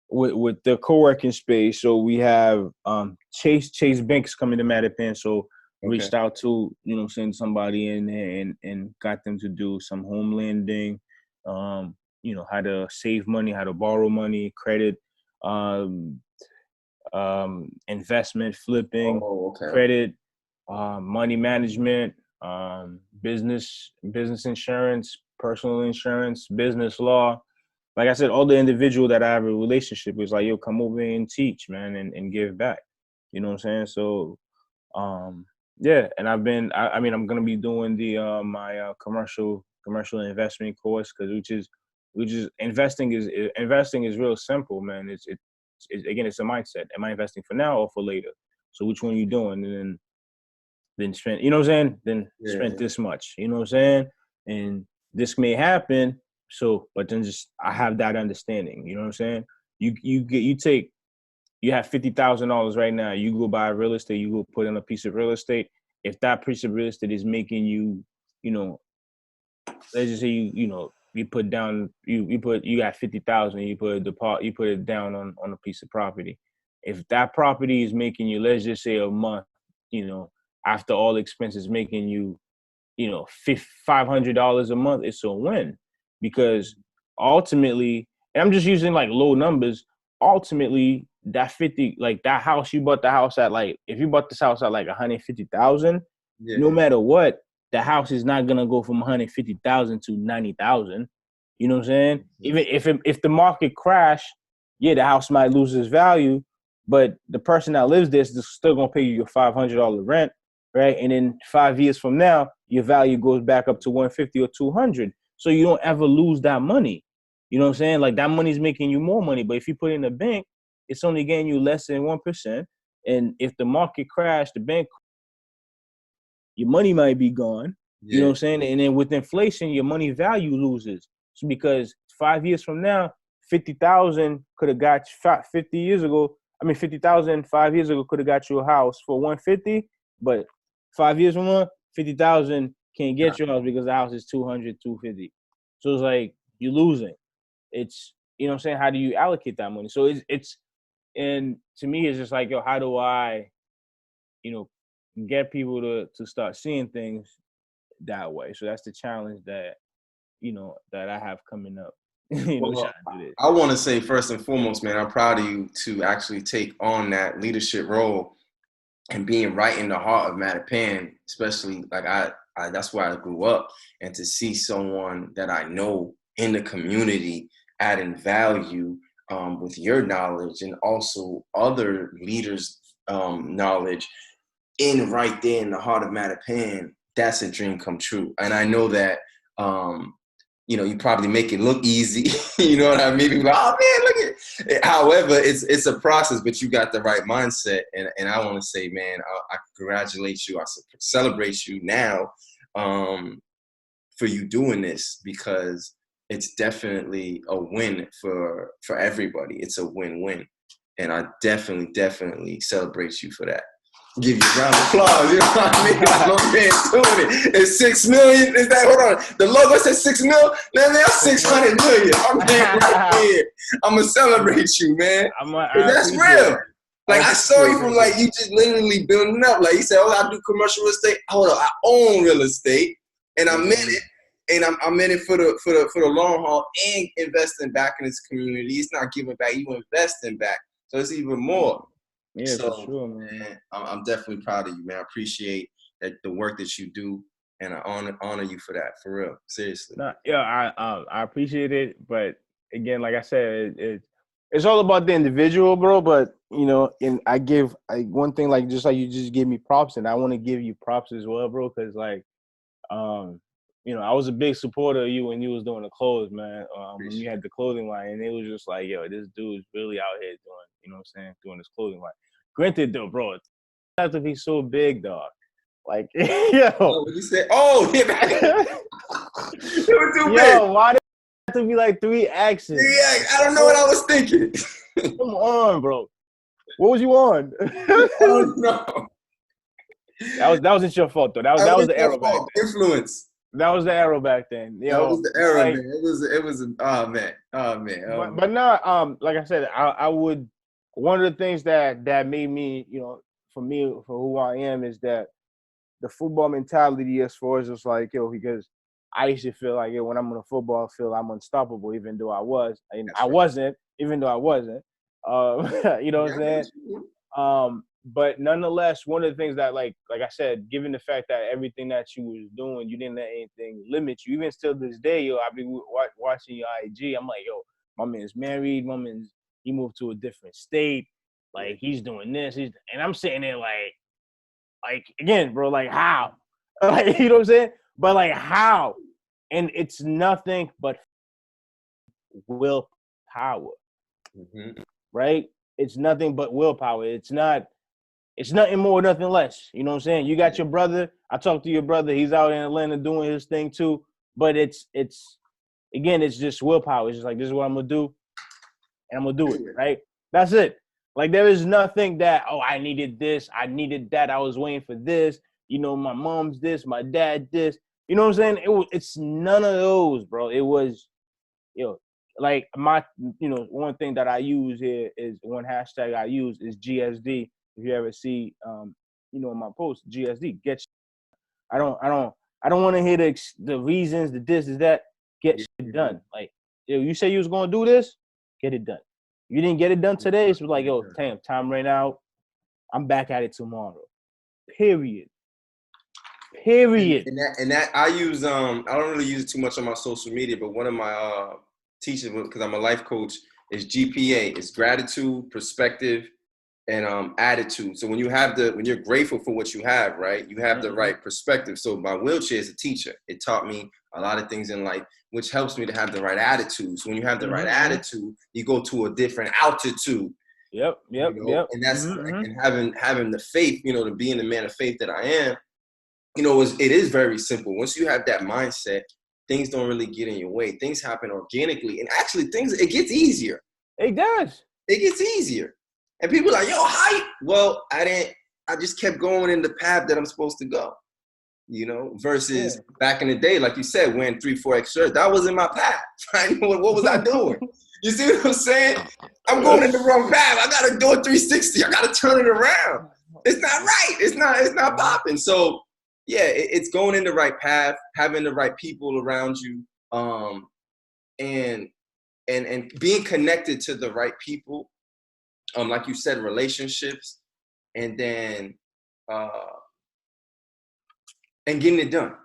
with the co-working space. So we have Chase Banks coming to Mattapan. So reached out to, send somebody in there and got them to do some home lending, how to save money, how to borrow money, credit, investment, flipping, credit, money management, business insurance, personal insurance, business law. Like I said, all the individual that I have a relationship with is like, yo, come over and teach, man, and give back. You know what I'm saying? So, and I'm going to be doing the my commercial investment course, which is investing is real simple, man. It's again, it's a mindset. Am I investing for now or for later? So which one are you doing? And then spend, you know what I'm saying? Then spend this much, you know what I'm saying? And this may happen. So, but then just, I have that understanding, you know what I'm saying? You have $50,000 right now. You go buy real estate, you go put in a piece of real estate. If that piece of real estate is making you, let's just say you put down, you got 50,000, you put it down on a piece of property. If that property is making you, let's just say a month, after all expenses, making you, $500 a month, it's a win. Because ultimately, and I'm just using like low numbers, ultimately that 50, like that house, you bought the house at like, if you bought this house at like 150,000, no matter what, the house is not gonna go from 150,000 to 90,000. You know what I'm saying? Even if the market crash, the house might lose its value, but the person that lives there is still gonna pay you your $500 rent, right? And then 5 years from now, your value goes back up to 150 or 200. So you don't ever lose that money. You know what I'm saying? Like that money's making you more money, but if you put it in the bank, it's only getting you less than 1%. And if the market crashed, the bank, your money might be gone. You know what I'm saying? And then with inflation, your money value loses. So because 5 years from now, 50,000 could have got 50 years ago. 50,000 5 years ago could have got you a house for 150, but 5 years from now, 50,000 can't get your house because the house is 200, 250. So it's like you're losing. It's, you know what I'm saying? How do you allocate that money? So it's and to me, it's just like, yo, how do I, get people to start seeing things that way? So that's the challenge that, that I have coming up. I want to say first and foremost, man, I'm proud of you to actually take on that leadership role and being right in the heart of Mattapan, especially like I that's where I grew up, and to see someone that I know in the community adding value with your knowledge and also other leaders' knowledge in right there in the heart of Mattapan, that's a dream come true. And I know that you probably make it look easy. You know what I mean? People like, oh man, look at it. However, it's a process, but you got the right mindset. And I want to say, man, I congratulate you. I celebrate you now for you doing this, because it's definitely a win for everybody. It's a win-win. And I definitely celebrate you for that. Give you a round of applause. You know what I mean? My man doing it. It's 6 million. Is that, hold on, the logo says 6 mil? Man, that's 600 million. I'm right here. I'm going to celebrate you, man. That's real. Like I saw you from like you just literally building up. Like you said, oh, I do commercial real estate. Hold up, I own real estate, and I'm in it, and I'm in it for the long haul and investing back in this community. It's not giving back, you investing back, so it's even more. Yeah, so, for sure, man. I'm definitely proud of you, man. I appreciate the work that you do, and I honor you for that, for real, seriously. Nah, yeah, I appreciate it, but again, like I said, it's all about the individual, bro. But you know, and I one thing, like just like you just give me props, and I want to give you props as well, bro, because like, you know, I was a big supporter of you when you was doing the clothes, man. When you had the clothing line, and it was just like, yo, this dude's really out here doing, you know what I'm saying, doing this clothing line. Granted, though, bro, it have to be so big, dog. Like, yo. Oh, what you say? Oh, yeah, man. It was too big. Yo, why did it have to be like 3 actions? Yeah, I don't know what I was thinking. Come on, bro. What was you on? I don't know. That wasn't your fault though. That was the arrow back then. Influence. That was the arrow back then. That was the arrow, like, man. It was. Oh man. But no, like I said, I would. One of the things that made me, you know, for me, for who I am, is that the football mentality as far as it's like, yo, because I used to feel like, yo, when I'm on a football field, I'm unstoppable, even though I was. And I wasn't, even though I wasn't. You know what I'm saying? But nonetheless, one of the things that, like I said, given the fact that everything that you was doing, you didn't let anything limit you. Even still this day, yo, I be watching your IG. I'm like, yo, my man's married. My man's, he moved to a different state. Like, he's doing this. And I'm sitting there like again, bro, like how? Like, you know what I'm saying? But like how? And it's nothing but willpower, right? It's nothing but willpower. It's nothing more, nothing less. You know what I'm saying? You got your brother. I talked to your brother. He's out in Atlanta doing his thing too. But it's again, it's just willpower. It's just like, this is what I'm gonna do, and I'm gonna do it, right? That's it. Like, there is nothing that, oh, I needed this, I needed that, I was waiting for this, you know, my mom's this, my dad this. You know what I'm saying? It's none of those, bro. It was, you know, like my, you know, one thing that I use here is, one hashtag I use is GSD. If you ever see, you know, in my post, GSD, get. I don't want to hear the reasons, the this is that. Get shit done. Like, yo, you say you was gonna do this, get it done. You didn't get it done today, it's like, yo, damn, time ran out. I'm back at it tomorrow. Period. And that I use. I don't really use it too much on my social media, but one of my teachers, because I'm a life coach, is GPA. It's gratitude, perspective, and attitude. So when you're grateful for what you have, right, you have the right perspective. So my wheelchair is a teacher. It taught me a lot of things in life, which helps me to have the right attitude. So when you have the right attitude, you go to a different altitude. Yep. You know? And that's and having the faith, you know, to being the man of faith that I am, you know, it is very simple. Once you have that mindset, things don't really get in your way. Things happen organically, and actually it gets easier. It does. It gets easier. And people are like, yo, how? Well, I just kept going in the path that I'm supposed to go, you know, versus back in the day, like you said, wearing 3-4X shirts. That wasn't my path. I know what was I doing? You see what I'm saying? I'm going in the wrong path. I got to do a 360. I got to turn it around. It's not right. It's not popping. So, yeah, it's going in the right path, having the right people around you, and being connected to the right people. Like you said, relationships, and then and getting it done.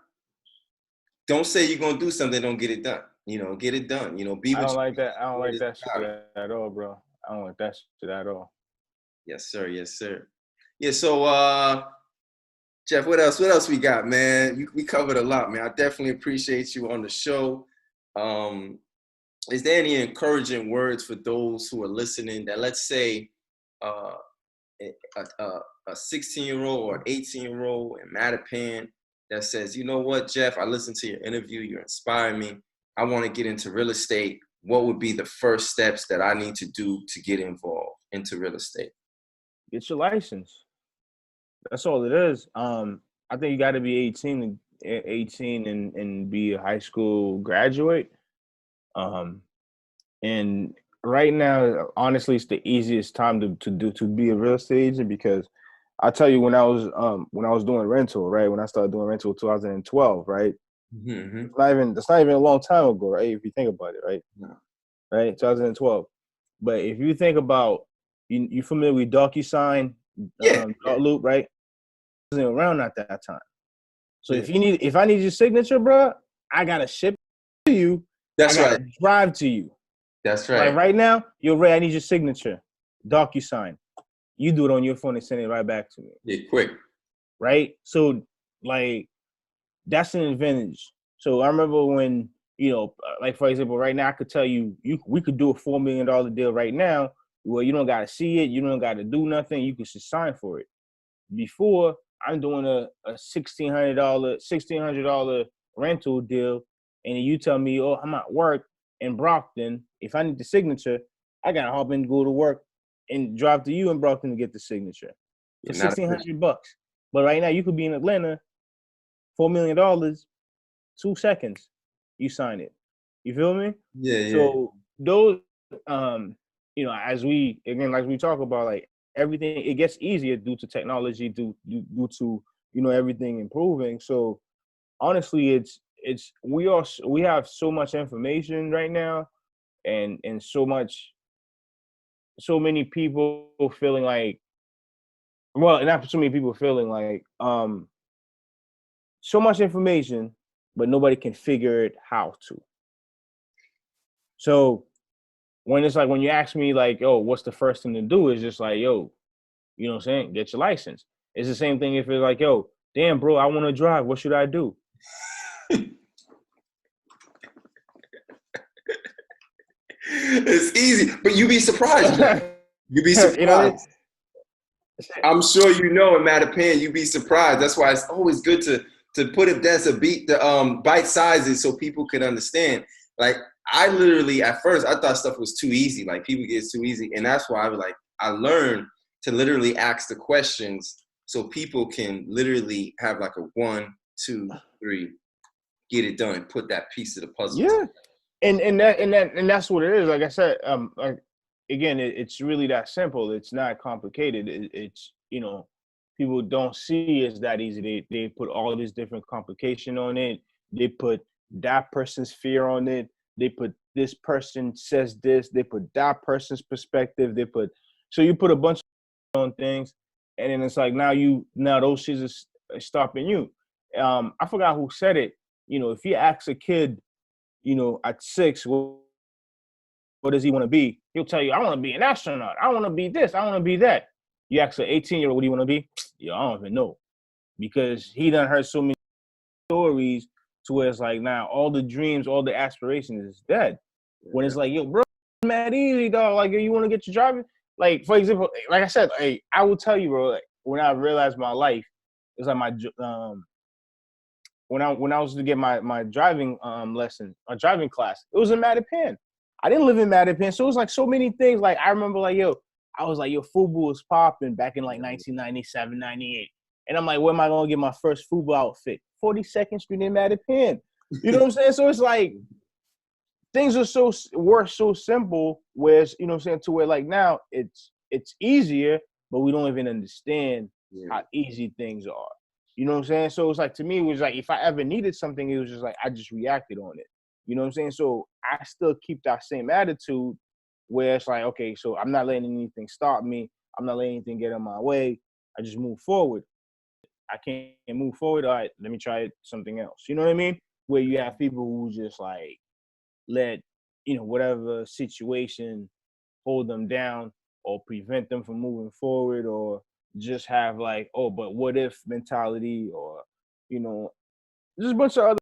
Don't say you're gonna do something, don't get it done. You know, get it done. You know, be. I don't like that. I don't like that shit at all, bro. I don't like that shit at all. Yes, sir. Yes, sir. Yeah. So, Jeff, what else we got, man? We covered a lot, man. I definitely appreciate you on the show. Is there any encouraging words for those who are listening that, let's say, a 16-year-old or an 18-year-old in Mattapan that says, you know what, Jeff, I listened to your interview, you inspired me. I want to get into real estate. What would be the first steps that I need to do to get involved into real estate? Get your license. That's all it is. I think you got to be 18 and be a high school graduate. And right now, honestly, it's the easiest time to be a real estate agent because I tell you when I was doing rental, right? When I started doing rental in 2012, right? Mm-hmm. It's not even a long time ago, right? If you think about it, right? No. Right? 2012. But if you think about you familiar with DocuSign, Yeah, Dot Loop, right? It wasn't around at that time. So yeah. if I need your signature, bro, I gotta ship to you. I That's gotta right. drive to you. That's Like right. right now, you're right. I need your signature. DocuSign. You do it on your phone and send it right back to me. Yeah, quick. Right? So like that's an advantage. So I remember when, like for example, right now I could tell you, we could do a $4 million deal right now where you don't gotta see it, you don't gotta do nothing, you could just sign for it. Before I'm doing a $1,600 rental deal, and you tell me, oh, I'm at work in Brockton. If I need the signature, I gotta hop in, go to work, and drive to you in Brockton to get the signature for Yeah, not a $1,600. But right now you could be in Atlanta, $4 million, 2 seconds, you sign it. You feel me? yeah, yeah. So those, as we again, like we talk about, like everything, it gets easier due to technology, due to everything improving. So honestly, we have so much information right now, and so many people feeling like, well, not so many people feeling like so much information, but nobody can figure it how to. So when it's like when you ask me like, "Oh, what's the first thing to do?" It's just like, "Yo, you know what I'm saying? Get your license." It's the same thing if it's like, "Yo, damn, bro, I want to drive. What should I do?" It's easy, but you'd be surprised, Jeff. You'd be You know what I mean? surprised. I'm sure you know in Mattapan, you'd be surprised. That's why it's always good to put it that's a beat the bite sizes so people can understand. Like I literally at first I thought stuff was too easy. Like people get too easy. And that's why I learned to literally ask the questions so people can literally have like a 1, 2, 3, get it done, put that piece of the puzzle together. Yeah, and that's what it is. Like I said, like again, it's really that simple. It's not complicated. It's people don't see it's that easy. They put all this different complication on it. They put that person's fear on it. They put this person says this. They put that person's perspective. So you put a bunch on things, and then it's like now those shits are stopping you. I forgot who said it. If you ask a kid, at 6, what does he want to be? He'll tell you, I want to be an astronaut. I want to be this. I want to be that. You ask an 18-year-old, what do you want to be? Yo, I don't even know. Because he done heard so many stories to where it's like, now all the dreams, all the aspirations is dead. When it's like, yo, bro, it's mad easy, dog. Like, you want to get your driving? Like, for example, like I said, I will tell you, bro, like, when I realized my life, it's like when I was to get my driving lesson, a driving class, it was in Mattapan. I didn't live in Mattapan, so it was like so many things. Like I remember, like I was like, FUBU was popping back in like 1997, 98, and I'm like, where am I gonna get my first FUBU outfit? 42nd Street in Mattapan. You know what I'm saying? So it's like things were so simple. Whereas you know what I'm saying, to where like now it's easier, but we don't even understand how easy things are. You know what I'm saying? So it's like, to me, it was like, if I ever needed something, it was just like, I just reacted on it. You know what I'm saying? So I still keep that same attitude where it's like, okay, so I'm not letting anything stop me. I'm not letting anything get in my way. I just move forward. I can't move forward. All right, let me try something else. You know what I mean? Where you have people who just like let, whatever situation hold them down or prevent them from moving forward, or just have like, oh, but what if mentality, or just a bunch of other,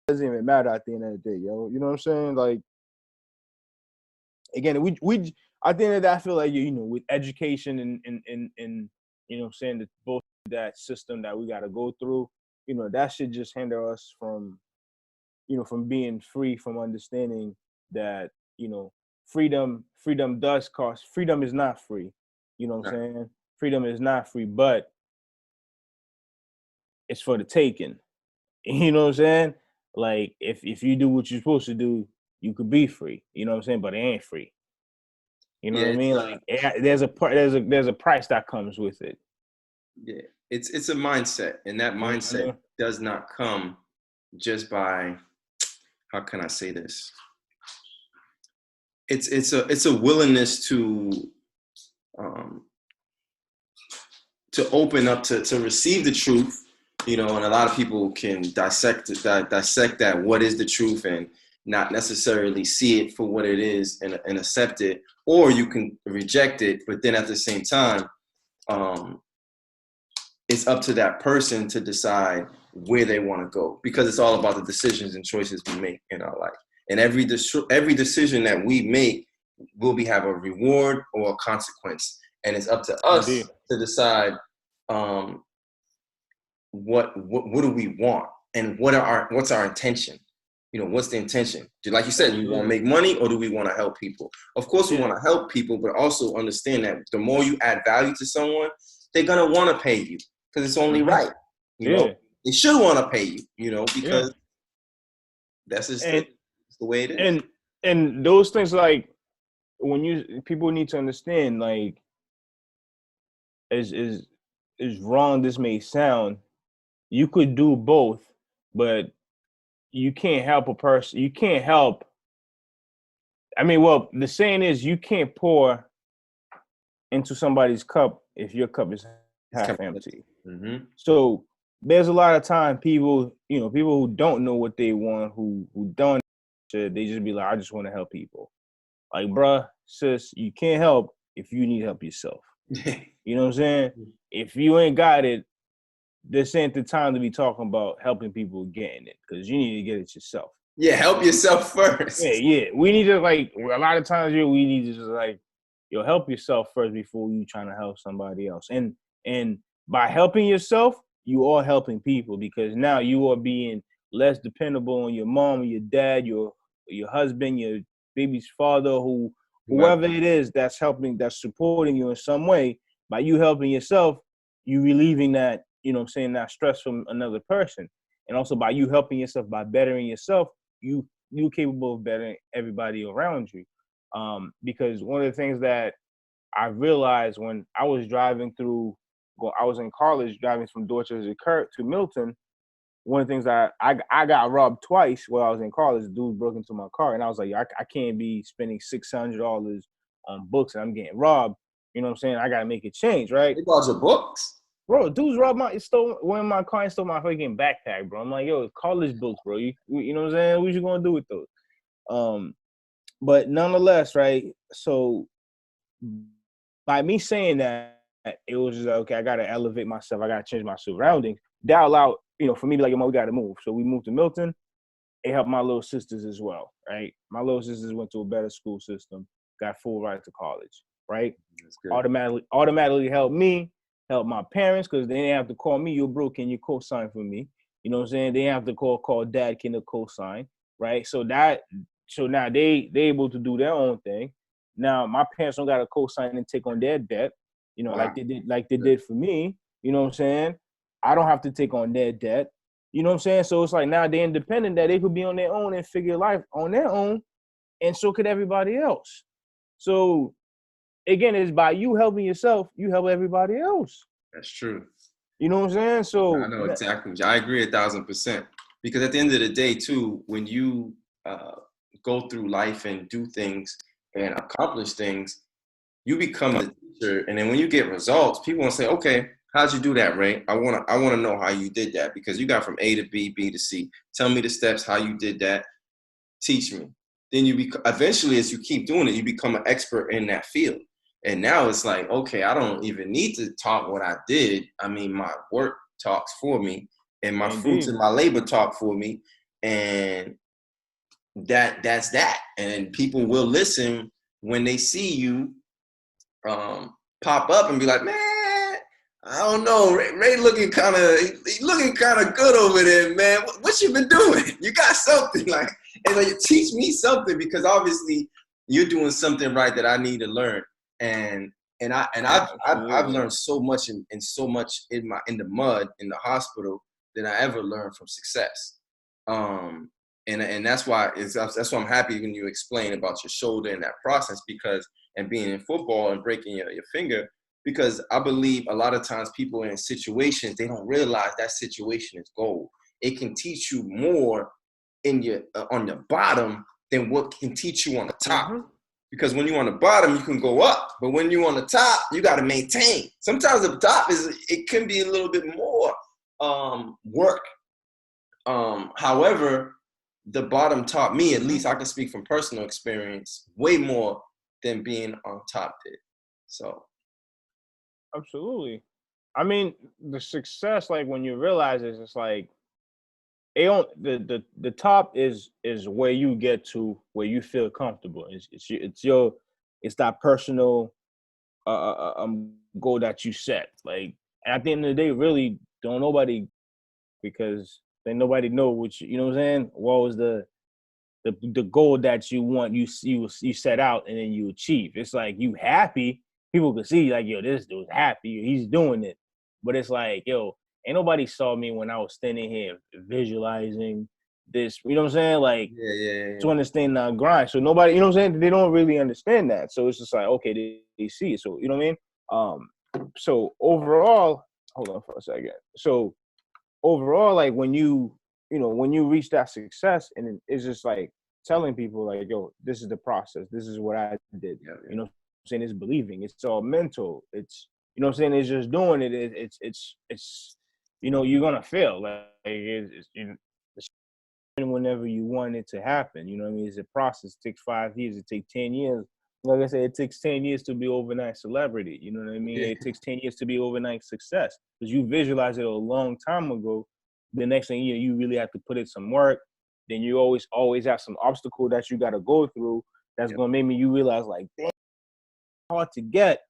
doesn't even matter at the end of the day, yo. You know what I'm saying? Like, again, we at the end of that, I feel like, with education and what I'm saying, that both that system that we got to go through, that should just hinder us from from being free, from understanding that freedom does cost. Freedom is not free. You know what I'm saying? Freedom is not free, but it's for the taking. You know what I'm saying? Like, if you do what you're supposed to do, you could be free. You know what I'm saying? But it ain't free. You know Yeah, what I mean? Like there's a price that comes with it. yeah. It's a mindset, and that mindset does not come just by, how can I say this? It's a willingness um, to open up to receive the truth, and a lot of people can dissect that what is the truth and not necessarily see it for what it is and accept it, or you can reject it, but then at the same time, it's up to that person to decide where they want to go, because it's all about the decisions and choices we make in our life. And every decision that we make will have a reward or a consequence. And it's up to us to decide what do we want, and what's our intention. What's the intention? Like you said, do we want to make money, or do we want to help people? Of course, we want to help people, but also understand that the more you add value to someone, they're gonna want to pay you, because it's only right. They should want to pay you, because that's just the way it is. And those things, like, people need to understand, like, as wrong this may sound, you could do both, but you can't help a person. You can't help. I mean, well, the saying is, you can't pour into somebody's cup if your cup is half empty. Mm-hmm. So there's a lot of time people who don't know what they want, who don't, they just be like, I just want to help people. Like, bruh, sis, you can't help if you need help yourself. You know what I'm saying? If you ain't got it, this ain't the time to be talking about helping people getting it, because you need to get it yourself. Yeah, help yourself first. Yeah. We need to, like, a lot of times here, we need to just, like, help yourself first before you trying to help somebody else. And by helping yourself, you are helping people, because now you are being less dependable on your mom or your dad, your husband, your baby's father, whoever it is that's supporting you in some way. By you helping yourself, you relieving that, that stress from another person. And also by you helping yourself, by bettering yourself, you capable of bettering everybody around you. Because one of the things that I realized when I was I was in college driving from Dorchester to Milton. One of the things that I got robbed twice while I was in college. Dude broke into my car, and I was like, I can't be spending $600 on books and I'm getting robbed. You know what I'm saying? I gotta make a change, right? They bought your books? Bro, dudes went in my car and stole my freaking backpack, bro. I'm like, yo, college books, bro. You know what I'm saying? What you gonna do with those? But nonetheless, right? So by me saying that, it was just like, okay, I gotta elevate myself. I gotta change my surroundings. That allowed, for me to be like, we gotta move. So we moved to Milton. It helped my little sisters as well, right? My little sisters went to a better school system, got full right to college, right? Automatically helped me, helped my parents, because they didn't have to call me, you're broke, can you co-sign for me? You know what I'm saying? They didn't have to call dad, can you co-sign, right? So now they able to do their own thing. Now my parents don't got to co-sign and take on their debt, like they did for me. You know what I'm saying? I don't have to take on their debt. You know what I'm saying? So it's like now they're independent, that they could be on their own and figure life on their own, and so could everybody else. So again, it's by you helping yourself, you help everybody else. That's true. You know what I'm saying? So I know exactly. I agree 1,000%. Because at the end of the day, too, when you go through life and do things and accomplish things, you become a teacher. And then when you get results, people want to say, okay, how'd you do that, Ray? I want to know how you did that, because you got from A to B, B to C. Tell me the steps, how you did that. Teach me. Then eventually, as you keep doing it, you become an expert in that field. And now it's like, okay, I don't even need to talk what I did. I mean, my work talks for me, and my fruits and my labor talk for me. And that's that. And people will listen when they see you pop up and be like, man, I don't know, Ray looking kind of good over there, man. What you been doing? You got something, like, and like, teach me something, because obviously you're doing something right that I need to learn. And I've learned so much and so much in the mud in the hospital than I ever learned from success. And that's why I'm happy when you explain about your shoulder and that process, because and being in football and breaking your finger, because I believe a lot of times people in situations, they don't realize that situation is gold. It can teach you more in your on the bottom than what can teach you on the top. Mm-hmm. Because when you're on the bottom, you can go up, but when you're on the top, you got to maintain. Sometimes the top it can be a little bit more work. However, the bottom taught me, at least I can speak from personal experience, way more than being on top did. So Absolutely. I mean, the success, like when you realize it, it's like it don't, the top is where you get to where you feel comfortable. It's that personal goal that you set. Like, and at the end of the day, really don't nobody, because then nobody know what you know what I'm saying. What was the goal that you want, you set out and then you achieve. It's like you happy. People can see like, yo, this dude's happy. He's doing it. But it's like, yo, ain't nobody saw me when I was standing here visualizing this. You know what I'm saying? Like yeah. to understand the grind. So nobody, you know what I'm saying? They don't really understand that. So it's just like, okay, they see it. So you know what I mean? So overall, hold on for a second. So overall, like when you reach that success, and it's just like telling people like, yo, this is the process, this is what I did. Yeah. You know what I'm saying? It's believing, it's all mental, it's, you know what I'm saying, it's just doing it. It's you're gonna fail, like it's whenever you want it to happen. You know what I mean? It's a process. It takes 5 years, it takes 10 years. Like I said, it takes 10 years to be overnight celebrity. You know what I mean? Yeah. It takes 10 years to be overnight success, because you visualize it a long time ago. The next thing you really have to put in some work. Then you always have some obstacle that you got to go through. That's gonna make you realize like, damn, hard to get.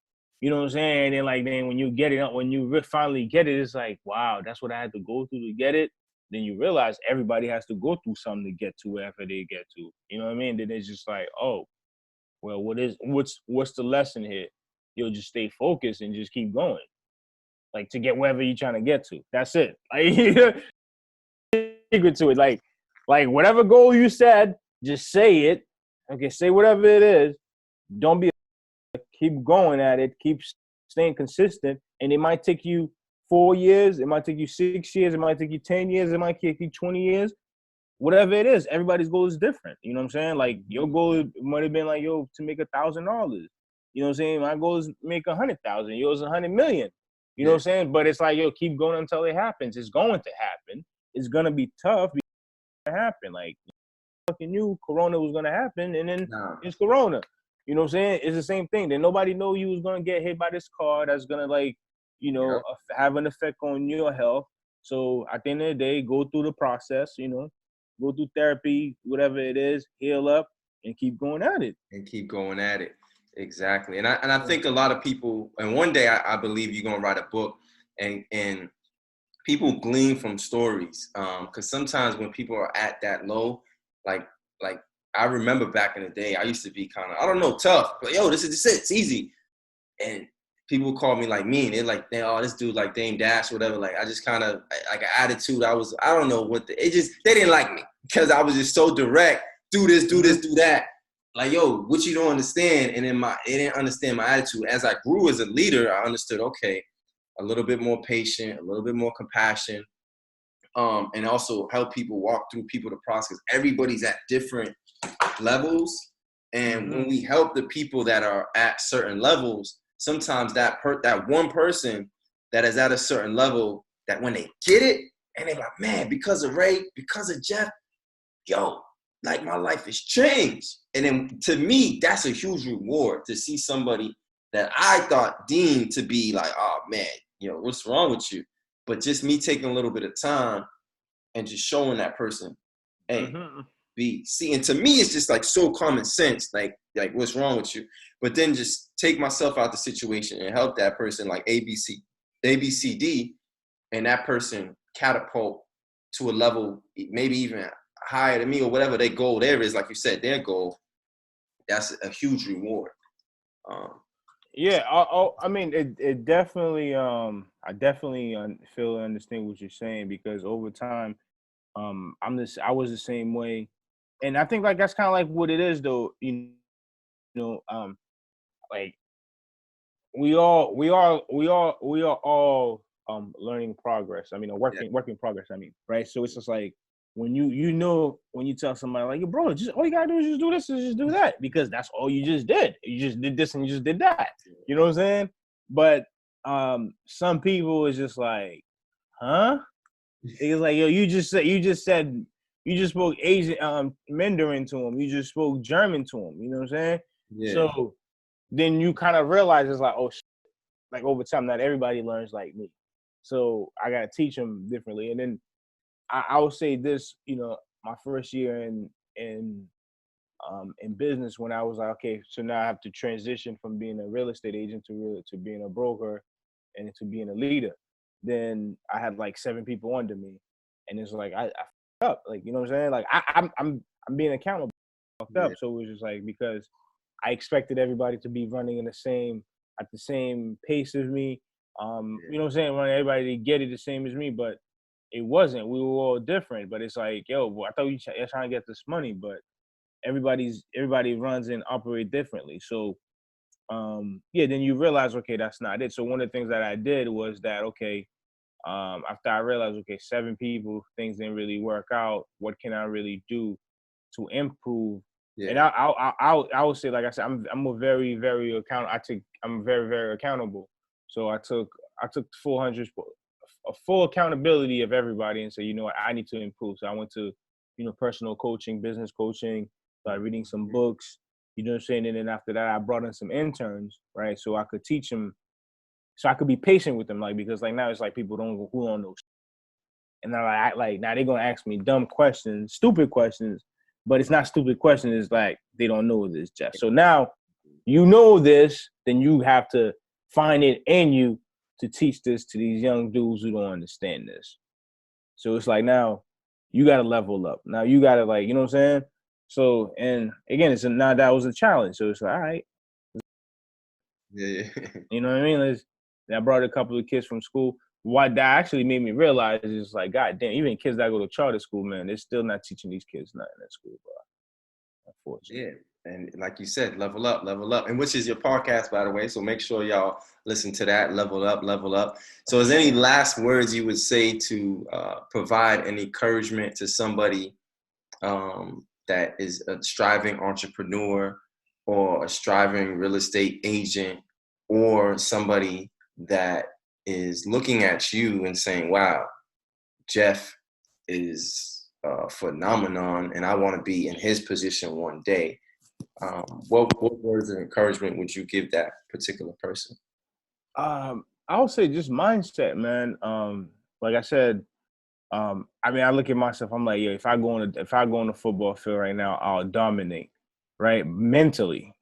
You know what I'm saying? And then then when you get it, when you finally get it, it's like, wow, that's what I had to go through to get it. Then you realize everybody has to go through something to get to wherever they get to. You know what I mean? Then it's just like, oh, well, what's the lesson here? You'll just stay focused and just keep going, like to get wherever you're trying to get to. That's it. Like secret to it. Like whatever goal you said, just say it. Okay, say whatever it is. Don't be, keep going at it. Keep staying consistent. And it might take you 4 years. It might take you 6 years. It might take you 10 years. It might take you 20 years. Whatever it is, everybody's goal is different. You know what I'm saying? Like your goal might have been like, yo, to make $1,000. You know what I'm saying? My goal is make 100,000. Yours 100 million. You know what I'm saying? But it's like, yo, keep going until it happens. It's going to happen. It's gonna be tough. It's gonna happen. Like fucking knew Corona was gonna happen, and then it's Corona. You know what I'm saying? It's the same thing. Then nobody know you was gonna get hit by this car that's gonna have an effect on your health. So at the end of the day, go through the process. Go through therapy, whatever it is, heal up, and keep going at it. Exactly. And I think a lot of people, and one day I believe you're gonna write a book, and people glean from stories. Because sometimes when people are at that low, like I remember back in the day, I used to be kind of, I don't know, tough. But yo, this is it. It's easy. And people call me like mean. They're like, this dude like Dame Dash, whatever. Like I just kind of like an attitude. I don't know what they didn't like me because I was just so direct. Do this, do this, do that. Like, yo, what you don't understand. And then they didn't understand my attitude. As I grew as a leader, I understood, okay, a little bit more patient, a little bit more compassion, and also help people walk through the process. Everybody's at different levels. And when we help the people that are at certain levels, sometimes that one person that is at a certain level, that when they get it, and they're like, man, because of Ray, because of Jeff, yo, like my life has changed. And then to me, that's a huge reward to see somebody that I thought deemed to be like, oh man, what's wrong with you? But just me taking a little bit of time and just showing that person, hey, B, C. And to me, it's just like so common sense, like what's wrong with you? But then just take myself out the situation and help that person like A, B, C, D, and that person catapult to a level maybe even higher than me, or whatever their goal there is. Like you said, their goal, that's a huge reward. Yeah, I mean, it definitely. I definitely feel and understand what you're saying, because over time, I was the same way, and I think like that's kind of like what it is though. like we are all learning progress. I mean, a working progress. I mean, right? So it's just like when when you tell somebody like, bro, just all you gotta do is just do this and just do that because that's all you just did. You just did this and you just did that. You know what I'm saying? But some people is just like, huh? It's like, yo, you just spoke Asian Mandarin to him. You just spoke German to him. You know what I'm saying? Yeah. So then you kind of realize it's like, oh, like over time, not everybody learns like me. So I gotta teach them differently. And then I would say this, my first year in business when I was like, okay, so now I have to transition from being a real estate agent to being a broker and to being a leader. Then I had like 7 people under me, and it's like I fucked up, like you know what I'm saying? Like I'm being accountable, fucked up. So it was just like because I expected everybody to be running at the same pace as me. You know what I'm saying? Wanting everybody to get it the same as me, but it wasn't. We were all different. But it's like, yo, well, I thought you're trying to get this money, but everybody runs and operate differently. So then you realize, okay, that's not it. So one of the things that I did was that, okay, after I realized, okay, 7 people, things didn't really work out. What can I really do to improve? Yeah. And I would say, like I said, I'm a very, very I'm very, very accountable. So I took a full accountability of everybody and say, you know what, I need to improve. So I went to, personal coaching, business coaching, started reading some books, you know what I'm saying? And then after that, I brought in some interns, right? So I could teach them, so I could be patient with them, like, because like now it's like people who don't know. And now now they're gonna ask me dumb questions, stupid questions, but it's not stupid questions, it's like they don't know this, Jeff. So now you know this, then you have to find it in you to teach this to these young dudes who don't understand this. So it's like now you gotta level up. Now you gotta, like, you know what I'm saying? So, and again, now that was a challenge. So it's like, all right. Yeah. You know what I mean? I brought a couple of kids from school. What that actually made me realize is like, God damn, even kids that go to charter school, man, they're still not teaching these kids nothing at school, bro. Unfortunately. Yeah. And like you said, level up, and which is your podcast, by the way. So make sure y'all listen to that. Level up, level up. So is there any last words you would say to provide any encouragement to somebody that is a striving entrepreneur or a striving real estate agent or somebody that is looking at you and saying, wow, Jeff is a phenomenon and I want to be in his position one day? What words of encouragement would you give that particular person? I would say just mindset, man. Like I said, I mean, I look at myself, I'm like, yeah, if I go on the football field right now, I'll dominate, right? Mentally.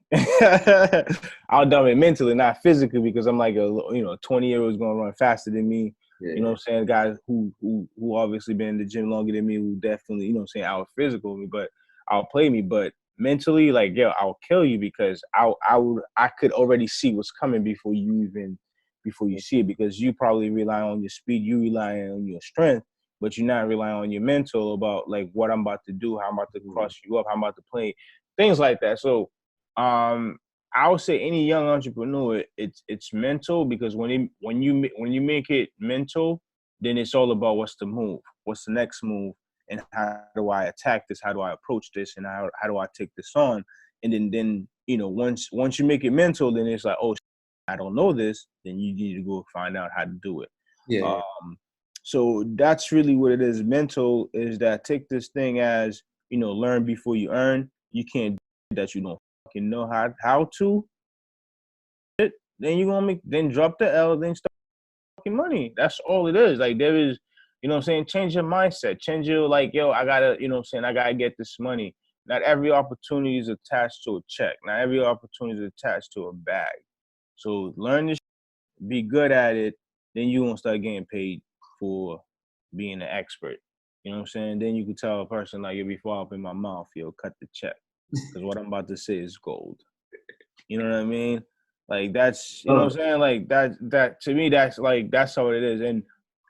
I'll dominate mentally, not physically, because I'm like, 20-year-old is going to run faster than me. Yeah. You know what I'm saying? Guys who obviously been in the gym longer than me, who definitely, you know what I'm saying, out physical me, but outplay me. But mentally, like, yo, I'll kill you because I could already see what's coming before you see it, because you probably rely on your speed, you rely on your strength, but you're not relying on your mental about like what I'm about to do, how I'm about to cross you up, how I'm about to play, things like that. So I would say any young entrepreneur, it's mental, because when you make it mental, then it's all about what's the move, what's the next move, and how do I attack this, how do I approach this, and how do I take this on. And then once you make it mental, then it's like, oh, I don't know this, then you need to go find out how to do it. Yeah. So that's really what it is. Mental is that take this thing as, learn before you earn. You can't do that you don't fucking know how to. Then you're gonna then drop the L, then start fucking money. That's all it is. Like, there is, you know what I'm saying, change your mindset. Change your, like, yo, I gotta, you know what I'm saying, I gotta get this money. Not every opportunity is attached to a check. Not every opportunity is attached to a bag. So learn this, be good at it, then you won't start getting paid for being an expert. You know what I'm saying? Then you can tell a person, like, yo, before I open my mouth, yo, cut the check. Because what I'm about to say is gold. You know what I mean? Like, that's, you know what I'm saying? Like, that to me, that's how it is.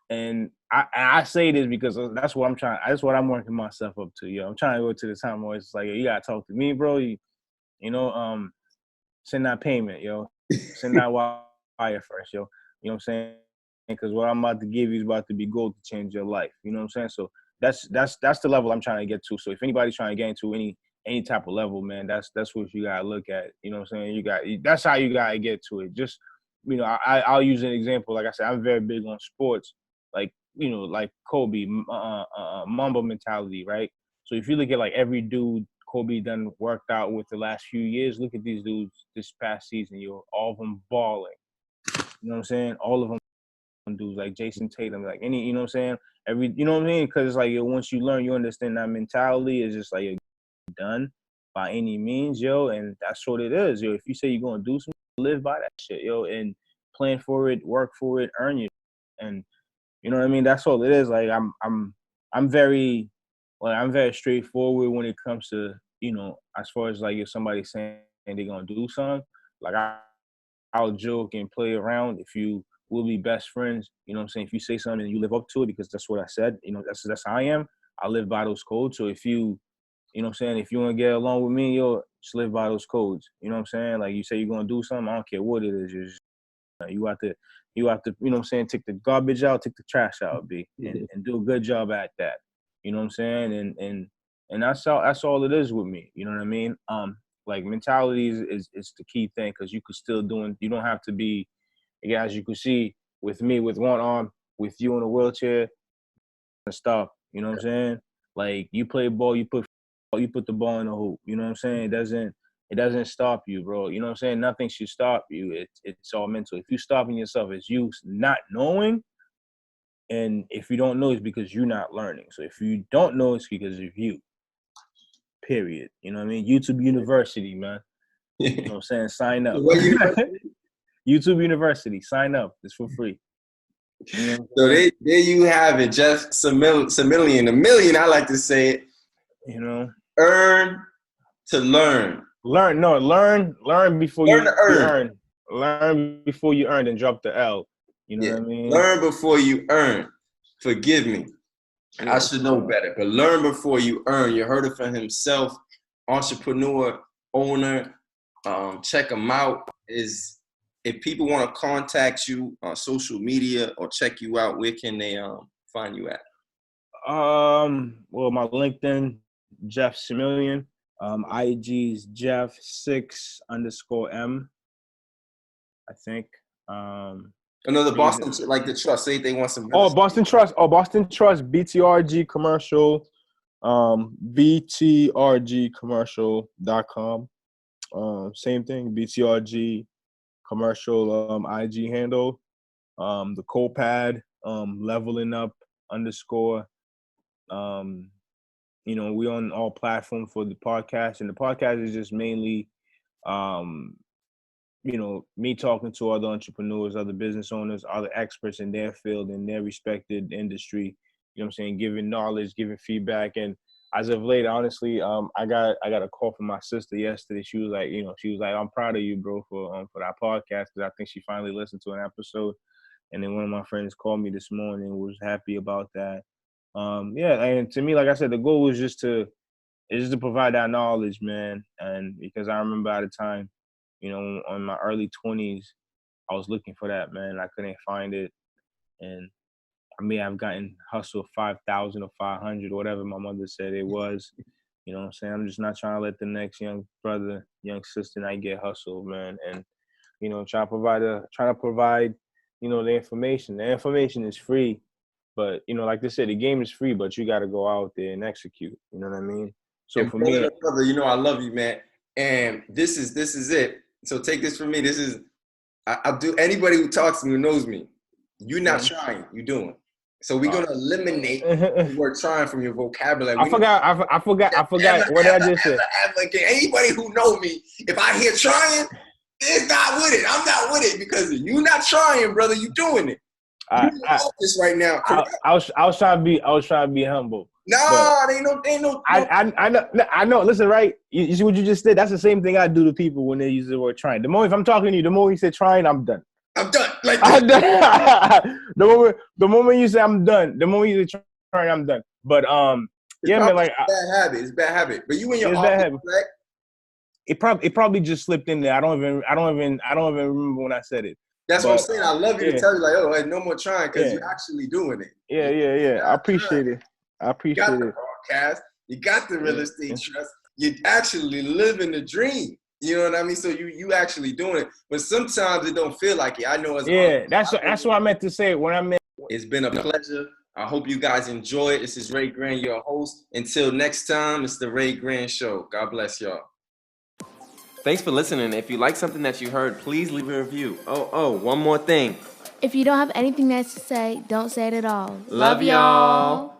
And I say this because that's what I'm working myself up to. Yo, I'm trying to go to the time where it's like, yo, you gotta talk to me, bro. send that payment, yo. Send that wire first, yo. You know what I'm saying? Because what I'm about to give you is about to be gold to change your life. You know what I'm saying? So that's the level I'm trying to get to. So if anybody's trying to get into any type of level, man, that's what you gotta look at. You know what I'm saying? That's how you gotta get to it. Just, you know, I'll use an example. Like I said, I'm very big on sports. Like, you know, like Kobe, Mamba mentality, right? So if you look at like every dude Kobe done worked out with the last few years, look at these dudes this past season, yo, all of them balling. You know what I'm saying? All of them dudes like Jason Tatum, like any, you know what I'm saying? You know what I mean? Because it's like, yo, once you learn, you understand that mentality is just like, you're done by any means, yo, and that's what it is, yo. If you say you're gonna do something, live by that shit, yo, and plan for it, work for it, earn it, and you know what I mean? That's all it is. Like I'm very straightforward when it comes to, you know, as far as like if somebody's saying they're gonna do something, like I'll joke and play around. If you will be best friends, you know what I'm saying? If you say something and you live up to it, because that's what I said, you know, that's how I am. I live by those codes. So if you know what I'm saying, if you want to get along with me, yo, just live by those codes. You know what I'm saying? Like you say you're gonna do something, I don't care what it is. You have to, you know what I'm saying, take the garbage out, take the trash out, and do a good job at that. You know what I'm saying? And that's all it is with me. You know what I mean? Like mentality is the key thing, because you could still you don't have to be, as you can see with me with one arm, with you in a wheelchair, and stop. You know what I'm saying? Like you play ball, you put the ball in the hoop. You know what I'm saying? It doesn't stop you, bro. You know what I'm saying? Nothing should stop you. It's all mental. If you stopping yourself, it's you not knowing. And if you don't know, it's because you're not learning. So if you don't know, it's because of you. Period. You know what I mean? YouTube University, man. You know what I'm saying? Sign up. What university? YouTube University. Sign up. It's for free. You know So there you have it, Jeff Similien. A million, I like to say it. You know? Earn to learn. Learn before Learn you to earn. earn. Learn before you earn and drop the L. You know what I mean? Learn before you earn. Forgive me. Yeah, I should know better. But learn before you earn. You heard it from himself. Entrepreneur, owner. Check him out. If people want to contact you on social media or check you out, where can they find you at? Well, my LinkedIn, Jeff Similien. IG is Jeff6_M, I think. Another Boston, like the trust. Say they want some. Boston Trust. BTRG commercial. BTRGcommercial.com. Same thing. BTRG commercial IG handle. The Copad, leveling up _. You know, we on all platforms for the podcast, and the podcast is just mainly, you know, me talking to other entrepreneurs, other business owners, other experts in their field, in their respected industry. You know what I'm saying? Giving knowledge, giving feedback. And as of late, honestly, I got a call from my sister yesterday. She was like, I'm proud of you, bro, for that podcast, because I think she finally listened to an episode. And then one of my friends called me this morning, was happy about that. Yeah, and to me, like I said, the goal is just to provide that knowledge, man. And because I remember at the time, you know, in my early 20s, I was looking for that, man. I couldn't find it. And I may have gotten hustle 5,000 or 500 or whatever my mother said it was. You know what I'm saying? I'm just not trying to let the next young brother, young sister not get hustled, man. And, you know, trying to provide, you know, the information. The information is free. But, you know, like they said, the game is free, but you got to go out there and execute. You know what I mean? So and for me, brother, you know, I love you, man. And this is it. So take this from me. This is, I do, anybody who talks to me who knows me, you're not trying, you're doing. So we're going to eliminate the word trying from your vocabulary. I forgot what I just said. Anybody who know me, if I hear trying, it's not with it. I'm not with it, because you're not trying, brother. You're doing it. You're in office right now. I was trying to be humble. No, ain't no. I know. Listen, right? You see what you just did? That's the same thing I do to people when they use the word trying. The more, if I'm talking to you, the more you say trying, I'm done. I'm done. Like I'm done. the moment you say I'm done, the moment you say trying, I'm done. But yeah, man, like it's bad habit. It's bad habit. But you in your office, right? it probably just slipped in there. I don't even remember when I said it. That's what I'm saying. I love you to tell you, like, oh, hey, no more trying, because you're actually doing it. Yeah. I appreciate it. You got the podcast. You got the real estate trust. You actually living the dream. You know what I mean? So you actually doing it. But sometimes it don't feel like it. I know that's what I meant to say when I meant. It's been a pleasure. I hope you guys enjoy it. This is Ray Grand, your host. Until next time, it's the Ray Grand Show. God bless y'all. Thanks for listening. If you like something that you heard, please leave a review. Oh, one more thing. If you don't have anything nice to say, don't say it at all. Love y'all.